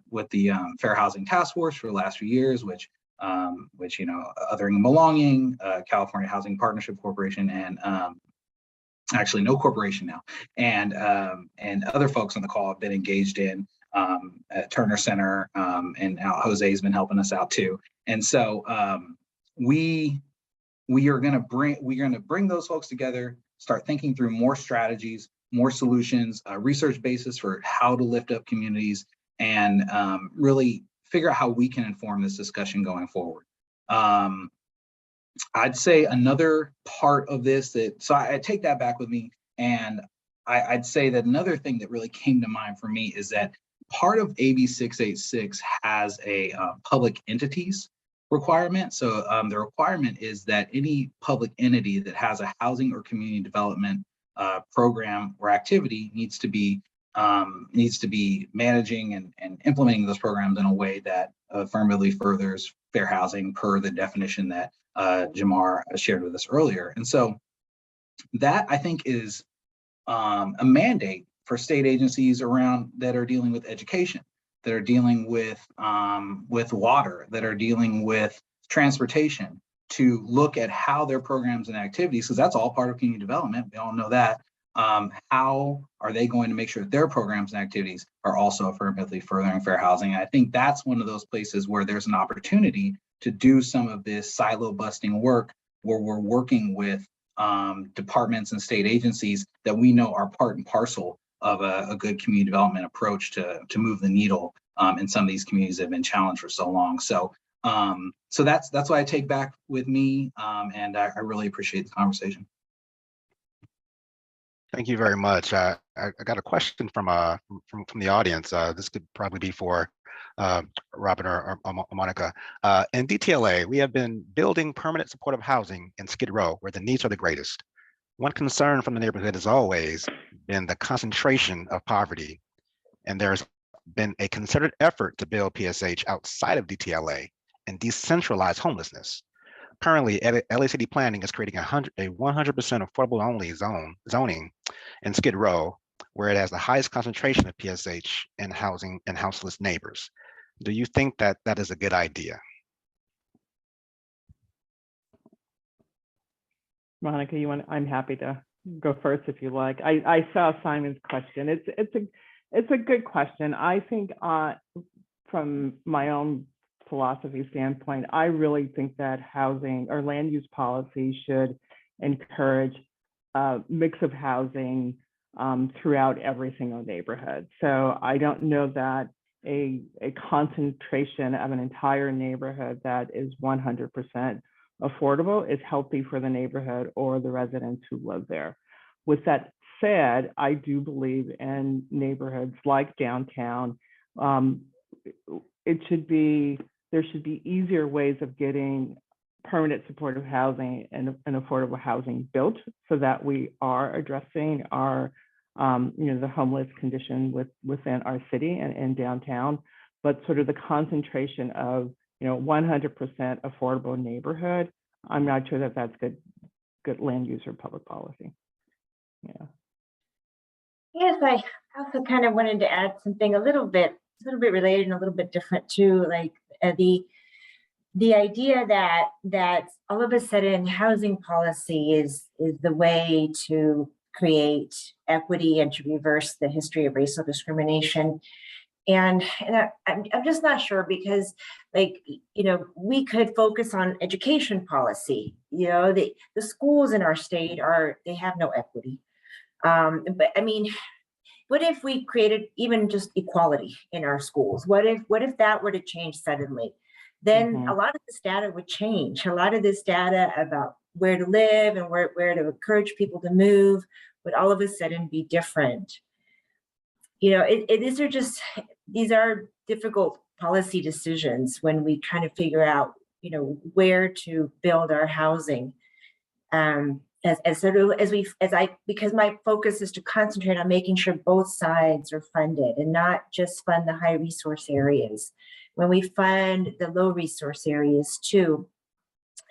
Fair Housing Task Force for the last few years, which you know, Othering and Belonging, California Housing Partnership Corporation, and actually no corporation now, and other folks on the call have been engaged in at Turner Center, and Jose's been helping us out too. And so we are going to bring those folks together, start thinking through more strategies, more solutions, research basis for how to lift up communities, and really figure out how we can inform this discussion going forward. I'd say another part of this so I take that back with me, and I'd say that another thing that really came to mind for me is that part of AB 686 has a public entities requirement. So the requirement is that any public entity that has a housing or community development program or activity needs to be managing and implementing those programs in a way that affirmatively furthers fair housing per the definition that Jamar shared with us earlier. And so that, I think, is a mandate for state agencies around that are dealing with education, that are dealing with water, that are dealing with transportation, to look at how their programs and activities, because that's all part of community development, we all know that, how are they going to make sure that their programs and activities are also affirmatively furthering fair housing? And I think that's one of those places where there's an opportunity to do some of this silo busting work, where we're working with departments and state agencies that we know are part and parcel of a good community development approach to move the needle in some of these communities that have been challenged for so long. So so that's what I take back with me, and I really appreciate the conversation. Thank you very much. I got a question from the audience. This could probably be for Robin or Monica. In DTLA, we have been building permanent supportive housing in Skid Row, where the needs are the greatest. One concern from the neighborhood has always been the concentration of poverty, and there's been a concerted effort to build PSH outside of DTLA and decentralize homelessness. Currently, LACD planning is creating a 100% affordable only zoning in Skid Row, where it has the highest concentration of PSH and housing and houseless neighbors. Do you think that that is a good idea? Monica, I'm happy to go first if you like. I saw Simon's question. It's a good question. I think from my own philosophy standpoint, I really think that housing or land use policy should encourage a mix of housing throughout every single neighborhood. So I don't know that a concentration of an entire neighborhood that is 100% affordable is healthy for the neighborhood or the residents who live there. With that said, I do believe in neighborhoods like downtown. There should be easier ways of getting permanent supportive housing and affordable housing built, so that we are addressing our the homeless condition within our city and downtown. But sort of the concentration of 100% affordable neighborhood, I'm not sure that that's good land use or public policy. Yeah. Yes, I also kind of wanted to add something a little bit related and a little bit different too, like the idea that all of a sudden housing policy is the way to create equity and to reverse the history of racial discrimination. And I'm just not sure, because we could focus on education policy. The schools in our state they have no equity. But I mean, what if we created even just equality in our schools? What if that were to change suddenly? Then a lot of this data would change. A lot of this data about where to live and where to encourage people to move would all of a sudden be different. These are difficult policy decisions when we kind of figure out, where to build our housing. Because my focus is to concentrate on making sure both sides are funded and not just fund the high resource areas. When we fund the low resource areas too,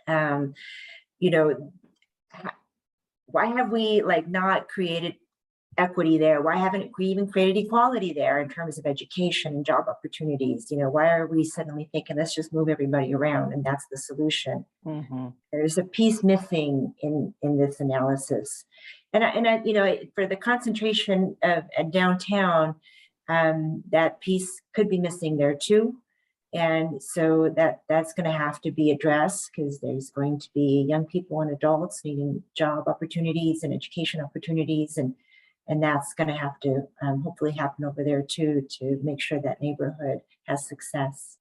why have we not created equity there? Why haven't we even created equality there in terms of education and job opportunities? Why are we suddenly thinking, let's just move everybody around and that's the solution? There's a piece missing in this analysis. And I for the concentration of downtown, that piece could be missing there too. And so that's going to have to be addressed, because there's going to be young people and adults needing job opportunities and education opportunities, and that's going to have to hopefully happen over there too, to make sure that neighborhood has success.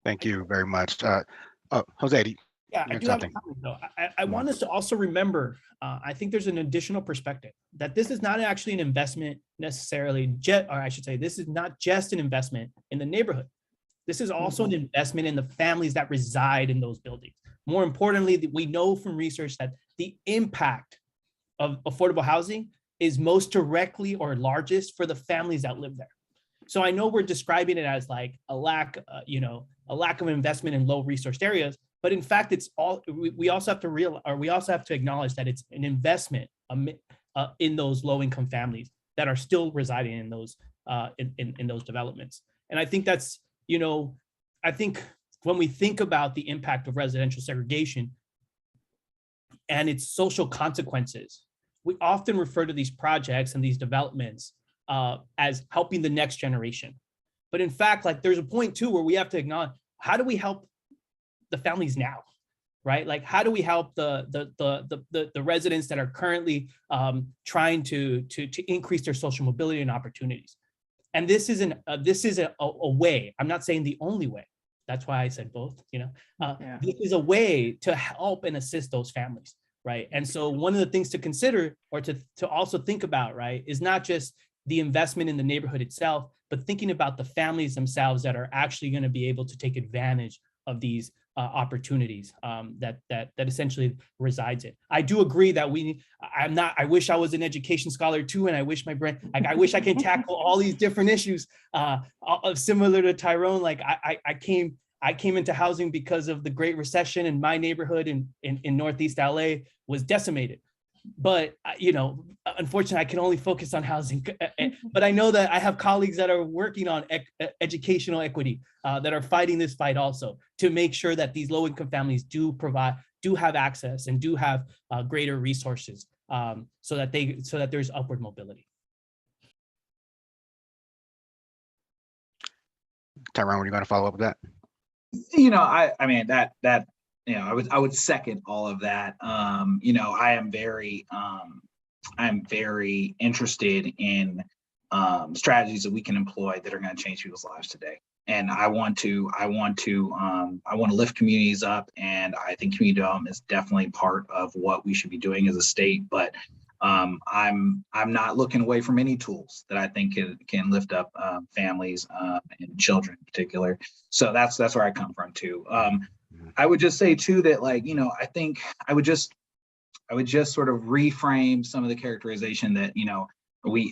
Thank you very much. Jose, yeah, I do have a comment though. I want us to also remember, I think there's an additional perspective that this is not actually an investment necessarily, or I should say, this is not just an investment in the neighborhood. This is also an investment in the families that reside in those buildings. More importantly, we know from research that the impact of affordable housing is most directly or largest for the families that live there. So I know we're describing it as like a lack of investment in low resourced areas, but in fact, it's all, we also have to acknowledge that it's an investment in those low income families that are still residing in those in those developments. And I think that's, I think when we think about the impact of residential segregation and its social consequences, we often refer to these projects and these developments as helping the next generation. But in fact, there's a point too where we have to acknowledge, how do we help the families now, right? How do we help the residents that are currently trying to increase their social mobility and opportunities? And this is a way. I'm not saying the only way. That's why I said both. This is a way to help and assist those families, right? And so one of the things to consider, or to also think about, right, is not just the investment in the neighborhood itself, but thinking about the families themselves that are actually going to be able to take advantage of these opportunities that essentially resides in. I do agree that I wish I was an education scholar too, and I wish my brain, I wish I could tackle all these different issues similar to Tyrone. I came into housing because of the Great Recession, and my neighborhood in Northeast LA was decimated. But unfortunately, I can only focus on housing. But I know that I have colleagues that are working on educational equity, that are fighting this fight also to make sure that these low-income families do have access and do have greater resources, so that there's upward mobility. Tyrone, were you going to follow up with that? I mean, that I would second all of that. I am very interested in strategies that we can employ that are going to change people's lives today. And I want to lift communities up, and I think community development is definitely part of what we should be doing as a state. But I'm not looking away from any tools that I think can lift up families and children in particular. So that's where I come from too. I would just say too that I think I would just sort of reframe some of the characterization that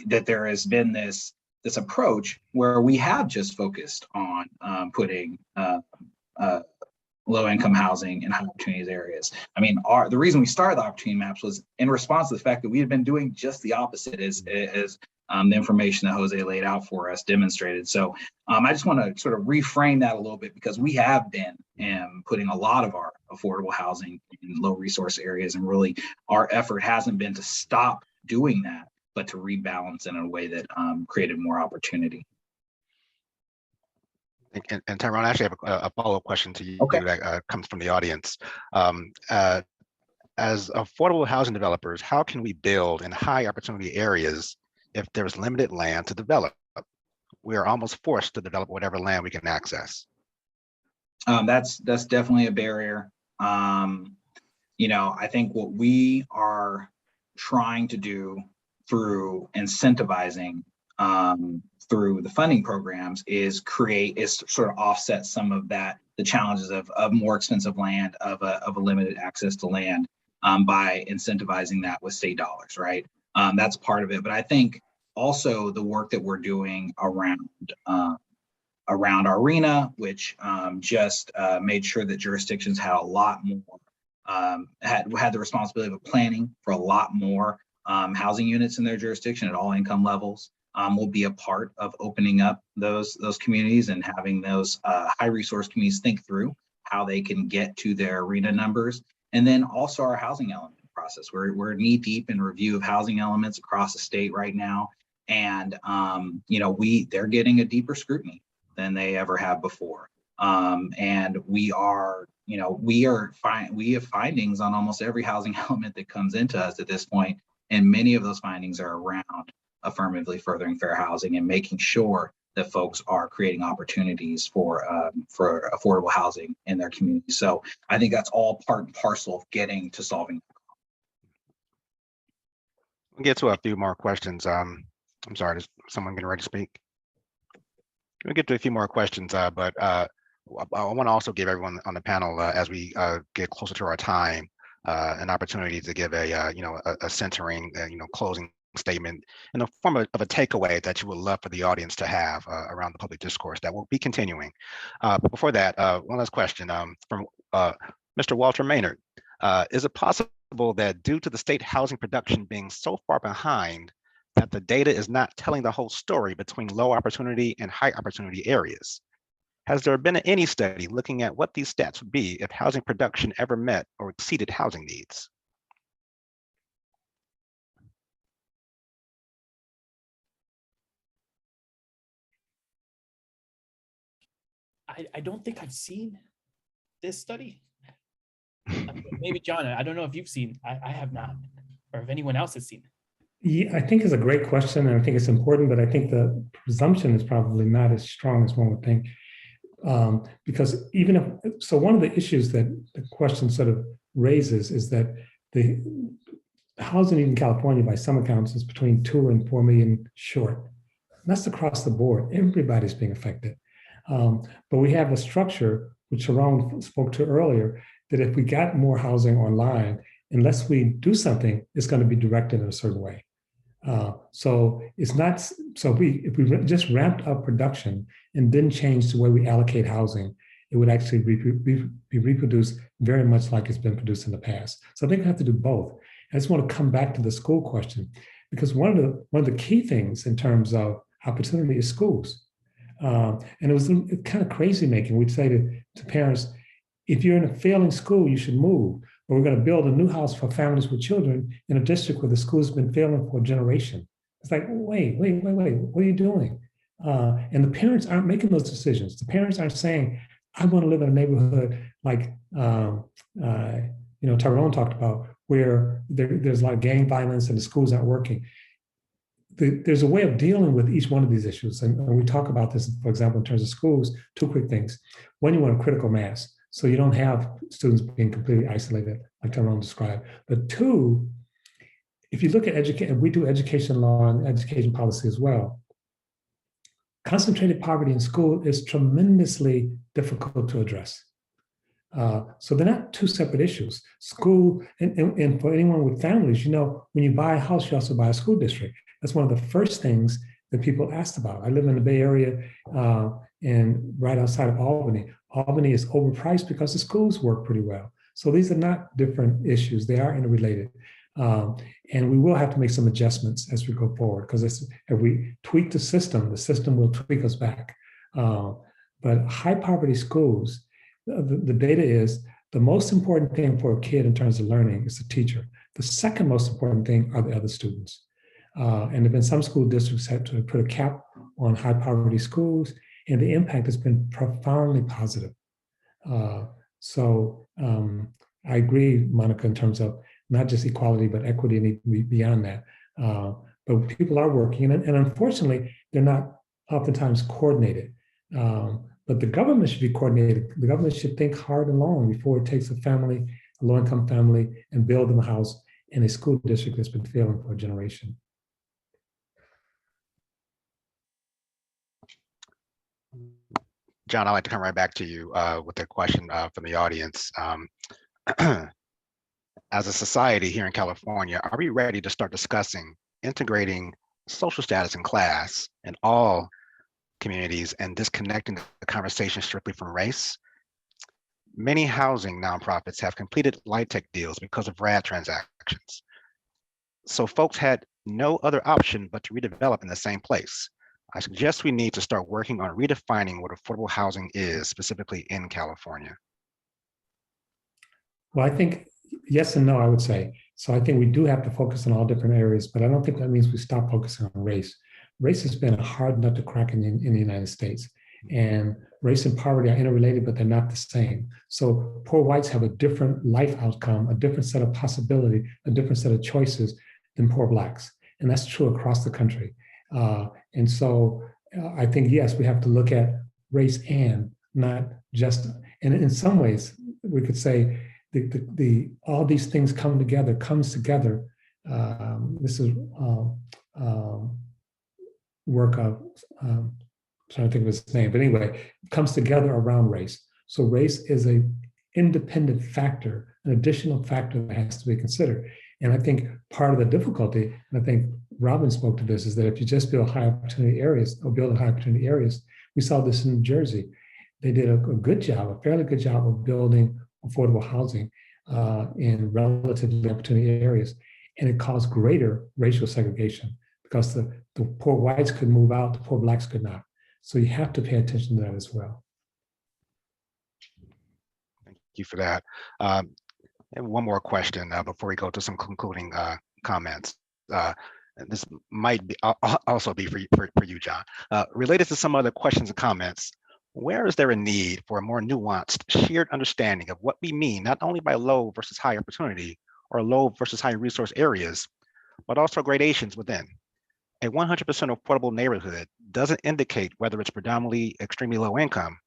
that there has been this approach where we have just focused on putting low-income housing in high opportunities areas. I mean, the reason we started the opportunity maps was in response to the fact that we had been doing just the opposite as the information that Jose laid out for us demonstrated. So I just want to sort of reframe that a little bit, because we have been putting a lot of our affordable housing in low resource areas, and really our effort hasn't been to stop doing that, but to rebalance in a way that created more opportunity. And Tyrone, I actually have a follow-up question to you. Okay. That comes from the audience. As affordable housing developers, how can we build in high opportunity areas if there's limited land to develop? We are almost forced to develop whatever land we can access. That's definitely a barrier. I think what we are trying to do through incentivizing through the funding programs is sort of offset some of the challenges of more expensive land, of a limited access to land, by incentivizing that with state dollars, right? That's part of it. But I think also the work that we're doing around our RENA, which just made sure that jurisdictions had a lot more, had the responsibility of planning for a lot more housing units in their jurisdiction at all income levels, will be a part of opening up those communities and having those high resource communities think through how they can get to their RENA numbers. And then also our housing element process. We're knee deep in review of housing elements across the state right now. And they're getting a deeper scrutiny than they ever have before. And we have findings on almost every housing element that comes into us at this point. And many of those findings are around affirmatively furthering fair housing and making sure that folks are creating opportunities for affordable housing in their community. So I think that's all part and parcel of getting to solving. We'll get to a few more questions. I'm sorry, is someone getting ready to speak? We'll get to a few more questions, but I want to also give everyone on the panel, as we get closer to our time, an opportunity to give a centering, closing statement in the form of a takeaway that you would love for the audience to have around the public discourse that will be continuing. But before that, one last question from Mr. Walter Maynard. Is it possible that due to the state housing production being so far behind, that the data is not telling the whole story between low opportunity and high opportunity areas? Has there been any study looking at what these stats would be if housing production ever met or exceeded housing needs? I don't think I've seen this study. Maybe John, I don't know if you've seen, I have not, or if anyone else has seen it. Yeah, I think it's a great question, and I think it's important, but I think the presumption is probably not as strong as one would think. Because one of the issues that the question sort of raises is that the housing need in California by some accounts is between 2 and 4 million short. And that's across the board. Everybody's being affected. But we have a structure, which Sharon spoke to earlier, that if we got more housing online, unless we do something, it's going to be directed in a certain way. So it's not, so if we just ramped up production and didn't change the way we allocate housing, it would actually be reproduced very much like it's been produced in the past. So I think we have to do both. I just want to come back to the school question, because one of the key things in terms of opportunity is schools. And it was kind of crazy making. We'd say to parents, if you're in a failing school, you should move. But we're going to build a new house for families with children in a district where the school's been failing for a generation. It's like, wait, what are you doing? And the parents aren't making those decisions. The parents aren't saying, I want to live in a neighborhood like Tyrone talked about, where there's a lot of gang violence and the schools aren't working. There's a way of dealing with each one of these issues. And we talk about this, for example, in terms of schools, two quick things. One, you want a critical mass, so you don't have students being completely isolated, like Tyrone described. But two, if you look at education, we do education law and education policy as well. Concentrated poverty in school is tremendously difficult to address. So they're not two separate issues. School, and for anyone with families, when you buy a house, you also buy a school district. That's one of the first things that people asked about. I live in the Bay Area and right outside of Albany. Albany is overpriced because the schools work pretty well. So these are not different issues. They are interrelated. And we will have to make some adjustments as we go forward, because if we tweak the system will tweak us back. But high poverty schools, the data is the most important thing for a kid in terms of learning is the teacher. The second most important thing are the other students. And there have been some school districts had to put a cap on high poverty schools, and the impact has been profoundly positive. So I agree, Monica, in terms of not just equality, but equity need to be beyond that. But people are working, and unfortunately, they're not oftentimes coordinated. But the government should be coordinated. The government should think hard and long before it takes a family, a low-income family, and build them a house in a school district that's been failing for a generation. John, I'd like to come right back to you with a question from the audience. As a society here in California, are we ready to start discussing integrating social status and class in all communities and disconnecting the conversation strictly from race? Many housing nonprofits have completed LIHTC deals because of RAD transactions. So folks had no other option but to redevelop in the same place. I suggest we need to start working on redefining what affordable housing is, specifically in California. Well, I think yes and no, I would say. So I think we do have to focus on all different areas, but I don't think that means we stop focusing on race. Race has been a hard nut to crack in the United States. And race and poverty are interrelated, but they're not the same. So poor whites have a different life outcome, a different set of possibility, a different set of choices than poor blacks. And that's true across the country. And so I think, yes, we have to look at race and not just, and in some ways we could say all these things comes together. This is work of, I'm trying to think of his name, but anyway, it comes together around race. So race is an independent factor, an additional factor that has to be considered. And I think part of the difficulty, and I think Robin spoke to this, is that if you just build high opportunity areas or build in high opportunity areas, we saw this in New Jersey. They did a good job, a fairly good job of building affordable housing in relatively opportunity areas. And it caused greater racial segregation because the poor whites could move out, the poor blacks could not. So you have to pay attention to that as well. Thank you for that. And one more question before we go to some concluding comments. This might be also be for you, John. Related to some other questions and comments, where is there a need for a more nuanced, shared understanding of what we mean, not only by low versus high opportunity or low versus high resource areas, but also gradations within? A 100% affordable neighborhood doesn't indicate whether it's predominantly extremely low income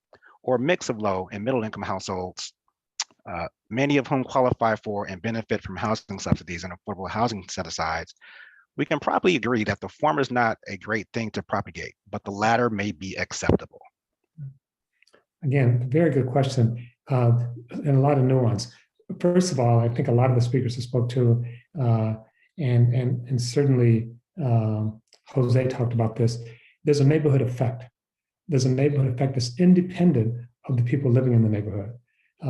or a mix of low and middle income households, many of whom qualify for and benefit from housing subsidies and affordable housing set-asides. We can probably agree that the former is not a great thing to propagate, but the latter may be acceptable. Again, very good question, and a lot of nuance. First of all, I think a lot of the speakers who spoke to, and certainly Jose talked about this, there's a neighborhood effect. There's a neighborhood effect that's independent of the people living in the neighborhood.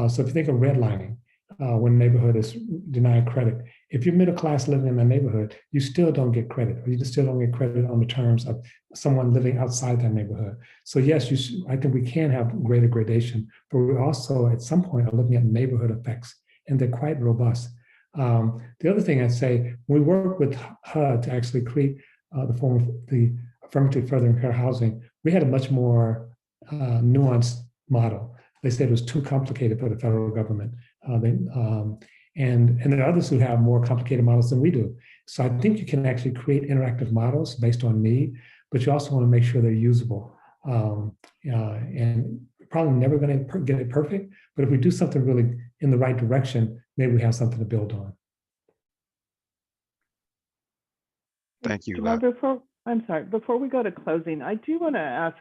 So if you think of redlining, when a neighborhood is denied credit, if you're middle class living in that neighborhood, you still don't get credit, or you still don't get credit on the terms of someone living outside that neighborhood. So yes, I think we can have greater gradation, but we also at some point are looking at neighborhood effects, and they're quite robust. The other thing I'd say, we work with HUD to actually create the form of the affirmative furthering fair housing, we had a much more nuanced model. They said it was too complicated for the federal government. And there are others who have more complicated models than we do. So I think you can actually create interactive models based on need, but you also want to make sure they're usable. And probably never going to get it perfect, but if we do something really in the right direction, maybe we have something to build on. Thank you. Jamal, before we go to closing, I do want to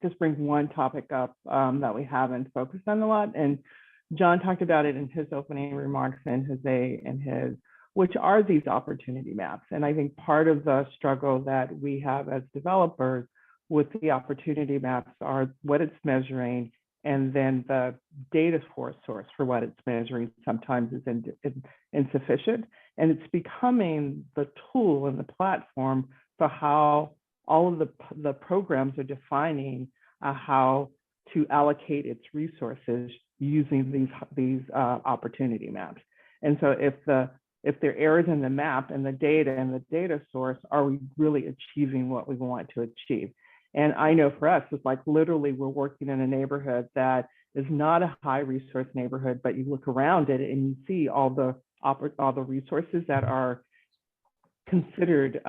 just bring one topic up that we haven't focused on a lot. And John talked about it in his opening remarks and which are these opportunity maps. And I think part of the struggle that we have as developers with the opportunity maps are what it's measuring, and then the data source for what it's measuring sometimes is insufficient. And it's becoming the tool and the platform for how all of the programs are defining how to allocate its resources using these opportunity maps. And so if there are errors in the map and the data source, are we really achieving what we want to achieve? And I know for us, it's like literally we're working in a neighborhood that is not a high resource neighborhood, but you look around it and you see all the resources that are considered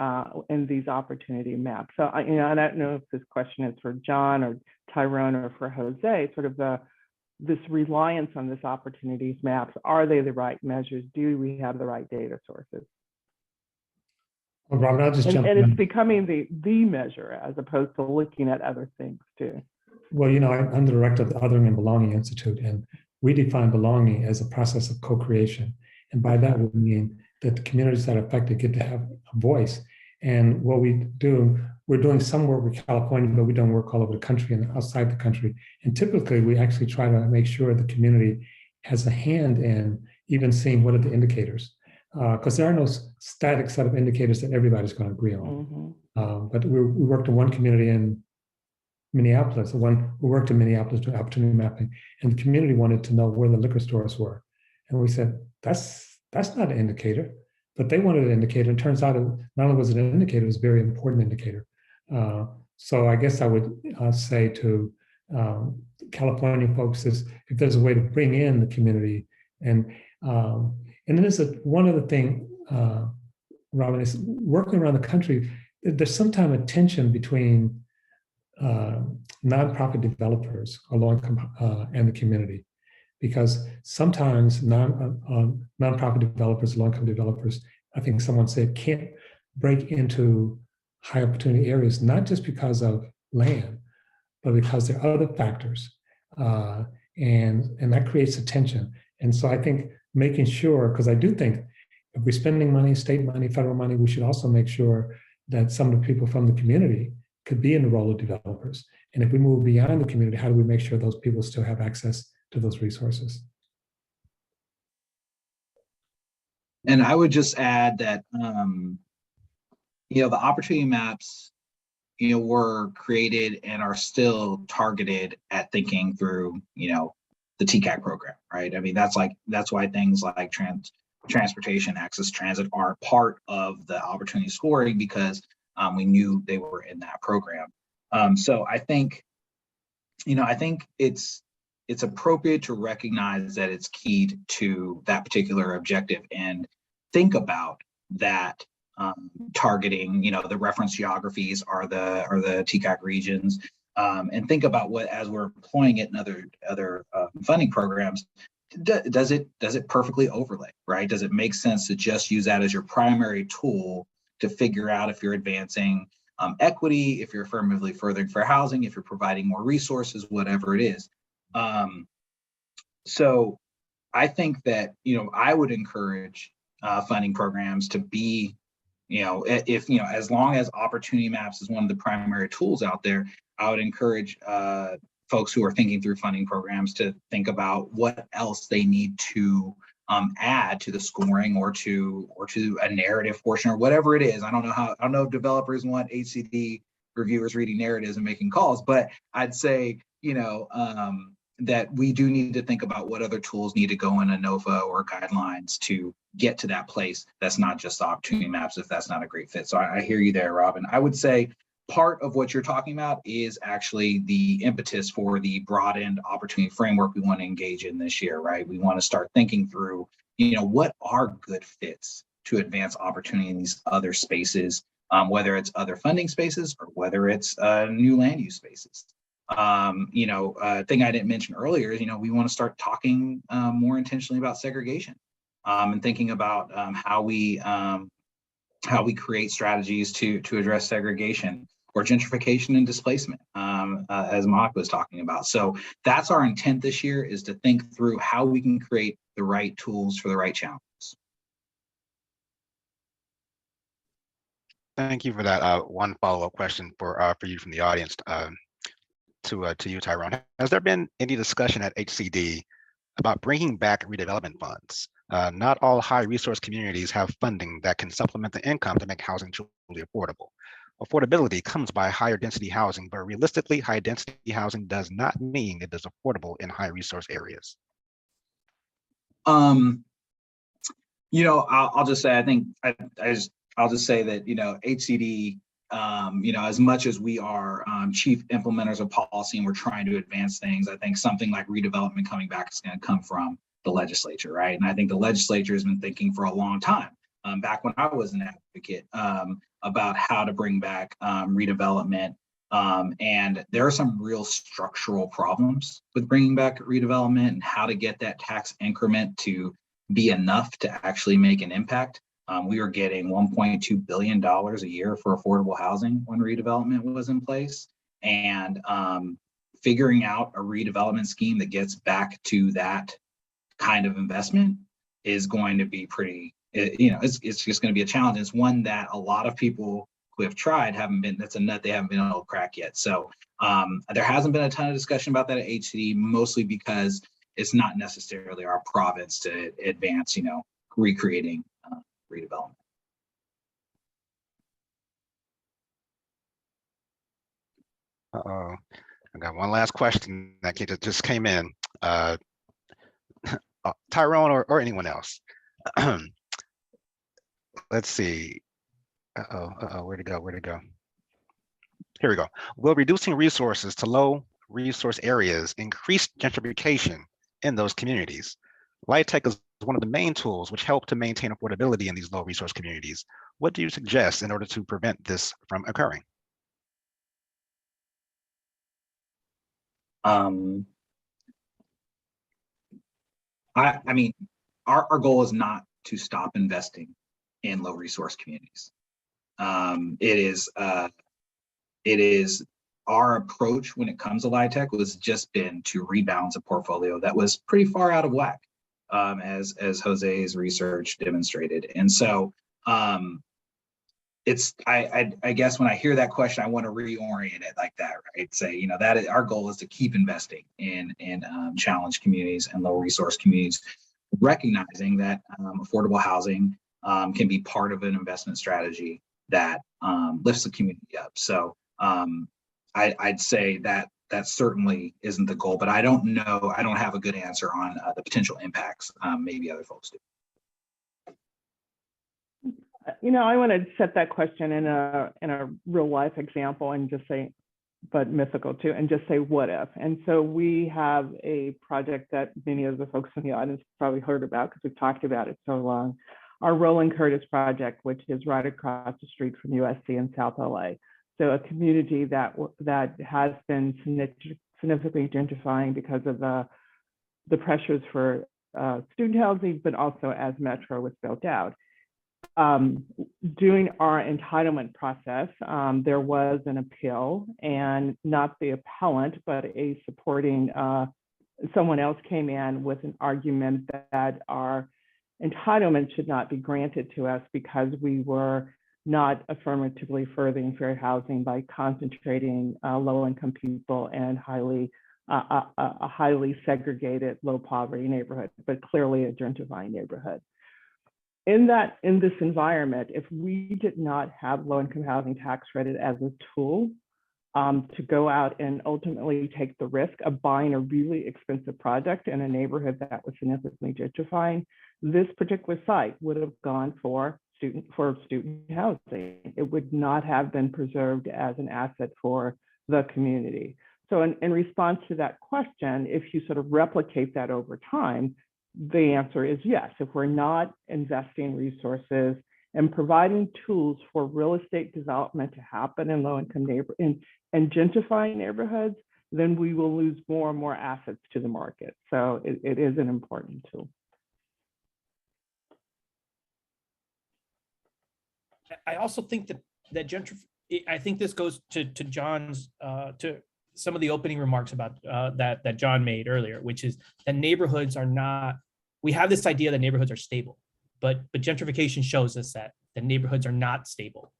in these opportunity maps. So I don't know if this question is for John or Tyrone or for Jose, sort of this reliance on this opportunities maps. Are they the right measures? Do we have the right data sources? Well, Robert, I'll just jump in. And it's becoming the measure as opposed to looking at other things too. Well, I'm the director of the Othering and Belonging Institute, and we define belonging as a process of co-creation. And by that, we mean that the communities that are affected get to have a voice. And what we do, we're doing some work with California, but we don't work all over the country and outside the country. And typically, we actually try to make sure the community has a hand in even seeing what are the indicators. Because there are no static set of indicators that everybody's going to agree on. Mm-hmm. But we worked in one community in Minneapolis, we worked in Minneapolis doing opportunity mapping, and the community wanted to know where the liquor stores were. And we said, that's not an indicator, but they wanted an indicator. And it turns out it not only was it an indicator, it was a very important indicator. So I guess I would say to California folks is if there's a way to bring in the community and then there's one other thing, Robin, is working around the country, there's sometimes a tension between nonprofit developers or low-income and the community, because sometimes nonprofit developers, low-income developers, I think someone said, can't break into high opportunity areas, not just because of land, but because there are other factors. And that creates a tension. And so I think making sure, because I do think if we're spending money, state money, federal money, we should also make sure that some of the people from the community could be in the role of developers. And if we move beyond the community, how do we make sure those people still have access to those resources? And I would just add that, the opportunity maps, were created and are still targeted at thinking through, the TCAC program, right? I mean, that's why things like transportation, access transit are part of the opportunity scoring, because we knew they were in that program. So I think it's appropriate to recognize that it's keyed to that particular objective and think about that targeting, the reference geographies are the TCAC regions. And think about what, as we're employing it in other funding programs, does it perfectly overlay, right? Does it make sense to just use that as your primary tool to figure out if you're advancing equity, if you're affirmatively furthering fair housing, if you're providing more resources, whatever it is? So I think that, I would encourage funding programs to be, as long as opportunity maps is one of the primary tools out there, I would encourage folks who are thinking through funding programs to think about what else they need to add to the scoring or to a narrative portion or whatever it is. I don't know if developers want HCD reviewers reading narratives and making calls, but I'd say, that we do need to think about what other tools need to go in ANOVA or guidelines to get to that place that's not just opportunity maps if that's not a great fit. So I hear you there, Robin. I would say part of what you're talking about is actually the impetus for the broadened opportunity framework we want to engage in this year, right? We want to start thinking through, what are good fits to advance opportunity in these other spaces, whether it's other funding spaces or whether it's new land use spaces. A thing I didn't mention earlier is, we want to start talking more intentionally about segregation and thinking about how we create strategies to address segregation or gentrification and displacement, as Monica was talking about. So that's our intent this year, is to think through how we can create the right tools for the right challenges. Thank you for that. One follow-up question for you from the audience to you, Tyrone. Has there been any discussion at HCD about bringing back redevelopment funds? Not all high resource communities have funding that can supplement the income to make housing truly affordable. Affordability comes by higher density housing, but realistically, high density housing does not mean it is affordable in high resource areas. I'll just say, I think I'll just say that, HCD, as much as we are chief implementers of policy and we're trying to advance things, I think something like redevelopment coming back is going to come from the legislature, right? And I think the legislature has been thinking for a long time, back when I was an advocate, about how to bring back redevelopment. And there are some real structural problems with bringing back redevelopment and how to get that tax increment to be enough to actually make an impact. We were getting $1.2 billion a year for affordable housing when redevelopment was in place. And figuring out a redevelopment scheme that gets back to that kind of investment is going to be pretty, it's just going to be a challenge. It's one that a lot of people who have tried that's a nut they haven't been able to crack yet. So there hasn't been a ton of discussion about that at HCD, mostly because it's not necessarily our province to advance, recreating redevelopment. Uh-oh, I got one last question that just came in. Tyrone or anyone else. Let's see. Where'd it go? Here we go. Will reducing resources to low resource areas increase gentrification in those communities? LIHTC is one of the main tools which help to maintain affordability in these low resource communities. What do you suggest in order to prevent this from occurring? I mean, our goal is not to stop investing in low resource communities. It is our approach when it comes to LIHTC was just been to rebalance a portfolio that was pretty far out of whack, as Jose's research demonstrated. And so I guess when I hear that question, I want to reorient it like that, right? Say, that our goal is to keep investing in challenged communities and low resource communities, recognizing that affordable housing can be part of an investment strategy that lifts the community up. So I'd say that certainly isn't the goal, but I don't know. I don't have a good answer on the potential impacts. Maybe other folks do. I want to set that question in a real life example and just say, but mythical too, and just say what if. And so we have a project that many of the folks in the audience probably heard about because we've talked about it so long. Our Roland Curtis project, which is right across the street from USC in South LA. So a community that has been significantly gentrifying because of the pressures for student housing, but also as Metro was built out. During our entitlement process, there was an appeal, and not the appellant, but a supporting, someone else came in with an argument that our entitlement should not be granted to us because we were not affirmatively furthering fair housing by concentrating low-income people and a highly segregated, low-poverty neighborhood, but clearly a gentrifying neighborhood. In this environment, if we did not have low-income housing tax credit as a tool to go out and ultimately take the risk of buying a really expensive project in a neighborhood that was significantly gentrifying, this particular site would have gone for student housing. It would not have been preserved as an asset for the community. So in response to that question, if you sort of replicate that over time, the answer is yes. If we're not investing resources and providing tools for real estate development to happen in low-income and gentrifying neighborhoods, then we will lose more and more assets to the market. So it is an important tool. I also think that I think this goes to John's to some of the opening remarks about that John made earlier, which is that neighborhoods are not. We have this idea that neighborhoods are stable, but gentrification shows us that the neighborhoods are not stable.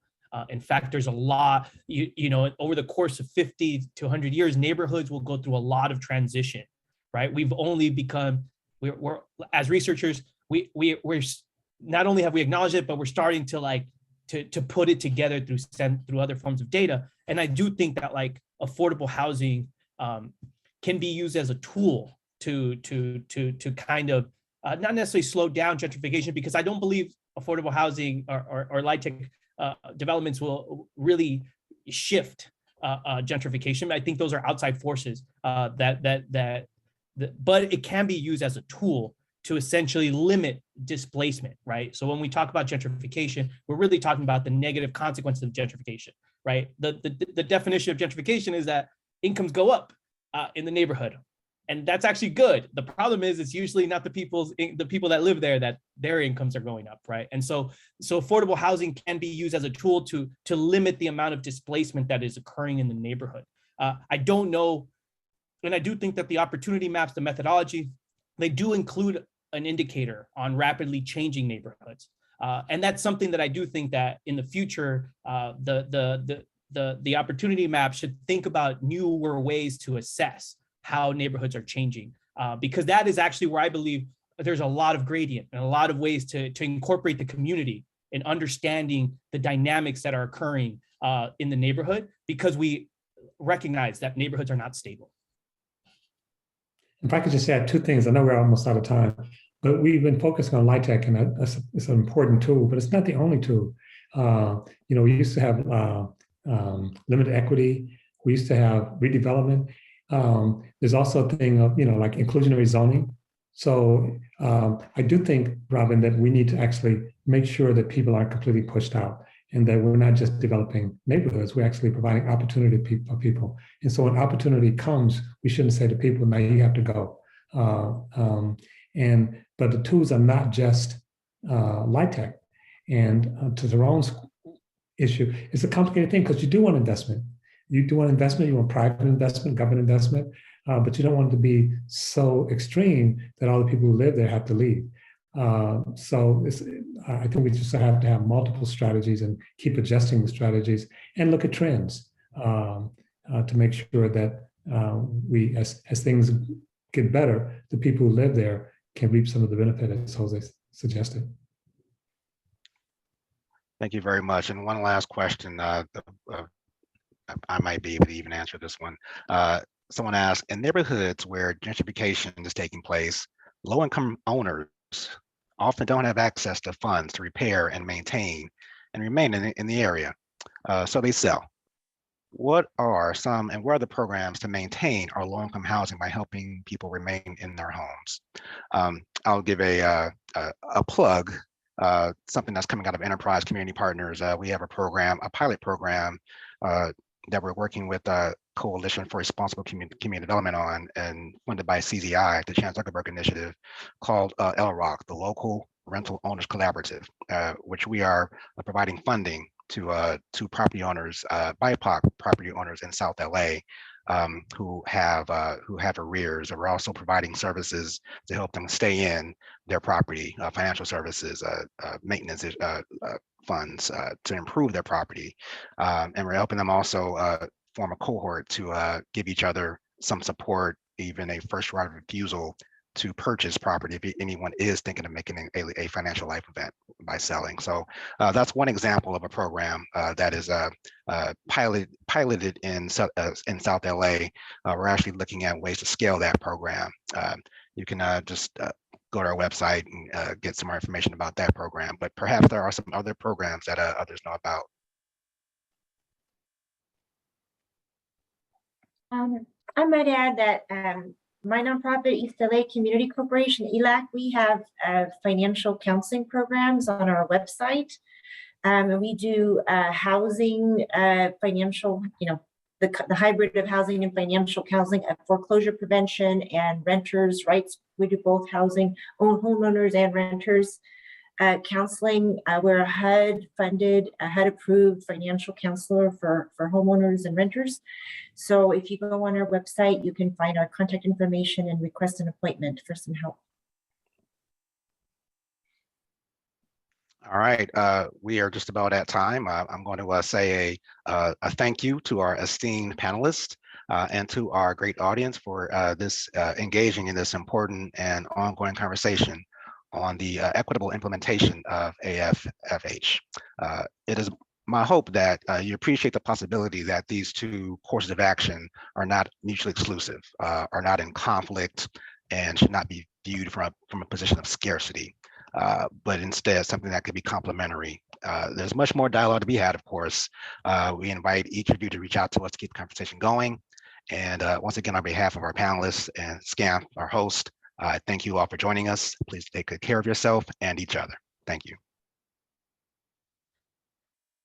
In fact, there's a lot. You know, over the course of 50 to 100 years, neighborhoods will go through a lot of transition. Right? We've only become we're as researchers we're not only have we acknowledged it, but we're starting to to put it together through other forms of data. And I do think that affordable housing can be used as a tool to kind of not necessarily slow down gentrification, because I don't believe affordable housing or light tech developments will really shift gentrification. I think those are outside forces but it can be used as a tool to essentially limit displacement, right? So when we talk about gentrification, we're really talking about the negative consequences of gentrification, right? The definition of gentrification is that incomes go up in the neighborhood, and that's actually good. The problem is it's usually not the people that live there that their incomes are going up, right? And so affordable housing can be used as a tool to limit the amount of displacement that is occurring in the neighborhood. I don't know, and I do think that the opportunity maps, the methodology, they do include an indicator on rapidly changing neighborhoods. And that's something that I do think that in the future, the opportunity map should think about newer ways to assess how neighborhoods are changing, because that is actually where I believe there's a lot of gradient and a lot of ways to incorporate the community in understanding the dynamics that are occurring in the neighborhood, because we recognize that neighborhoods are not stable. If I could just add two things, I know we're almost out of time, but we've been focusing on light tech, and it's an important tool, but it's not the only tool. We used to have limited equity. We used to have redevelopment. There's also a thing of, like inclusionary zoning. So I do think, Robin, that we need to actually make sure that people aren't completely pushed out, and that we're not just developing neighborhoods, we're actually providing opportunity for people. And so when opportunity comes, we shouldn't say to people, now you have to go. But the tools are not just light tech. And to Theron's issue, it's a complicated thing, because you do want investment. You do want investment, you want private investment, government investment, but you don't want it to be so extreme that all the people who live there have to leave. I think we just have to have multiple strategies and keep adjusting the strategies and look at trends to make sure that we, as things get better, the people who live there can reap some of the benefit, as Jose suggested. Thank you very much. And one last question. I might be able to even answer this one. Someone asked, in neighborhoods where gentrification is taking place, low-income owners often don't have access to funds to repair and maintain and remain in the area. So they sell. What are the programs to maintain our low-income housing by helping people remain in their homes? I'll give a plug, something that's coming out of Enterprise Community Partners. We have a pilot program that we're working with Coalition for Responsible Community Development on, and funded by CZI, the Chan Zuckerberg Initiative, called LROC, the Local Rental Owners Collaborative, which we are providing funding to property owners, BIPOC property owners in South LA, who have arrears. And we're also providing services to help them stay in their property, financial services, maintenance funds to improve their property, and we're helping them also form a cohort to give each other some support, even a first right of refusal to purchase property if anyone is thinking of making a financial life event by selling. So that's one example of a program that is piloted in South LA. We're actually looking at ways to scale that program. You can just go to our website and get some more information about that program. But perhaps there are some other programs that others know about. I might add that my nonprofit, East LA Community Corporation, ELAC, we have financial counseling programs on our website. And we do housing, financial, the hybrid of housing and financial counseling, foreclosure prevention and renters' rights. We do both housing, homeowners and renters counseling. We're a HUD-funded, HUD-approved financial counselor for homeowners and renters. So if you go on our website, you can find our contact information and request an appointment for some help. All right, we are just about at time. I'm going to say a thank you to our esteemed panelists and to our great audience for this engaging in this important and ongoing conversation on the equitable implementation of AFFH. It is my hope that you appreciate the possibility that these two courses of action are not mutually exclusive, are not in conflict, and should not be viewed from a position of scarcity. But instead something that could be complementary. There's much more dialogue to be had, of course. We invite each of you to reach out to us to keep the conversation going. And once again, on behalf of our panelists and SCAMP, our host, thank you all for joining us. Please take good care of yourself and each other. Thank you.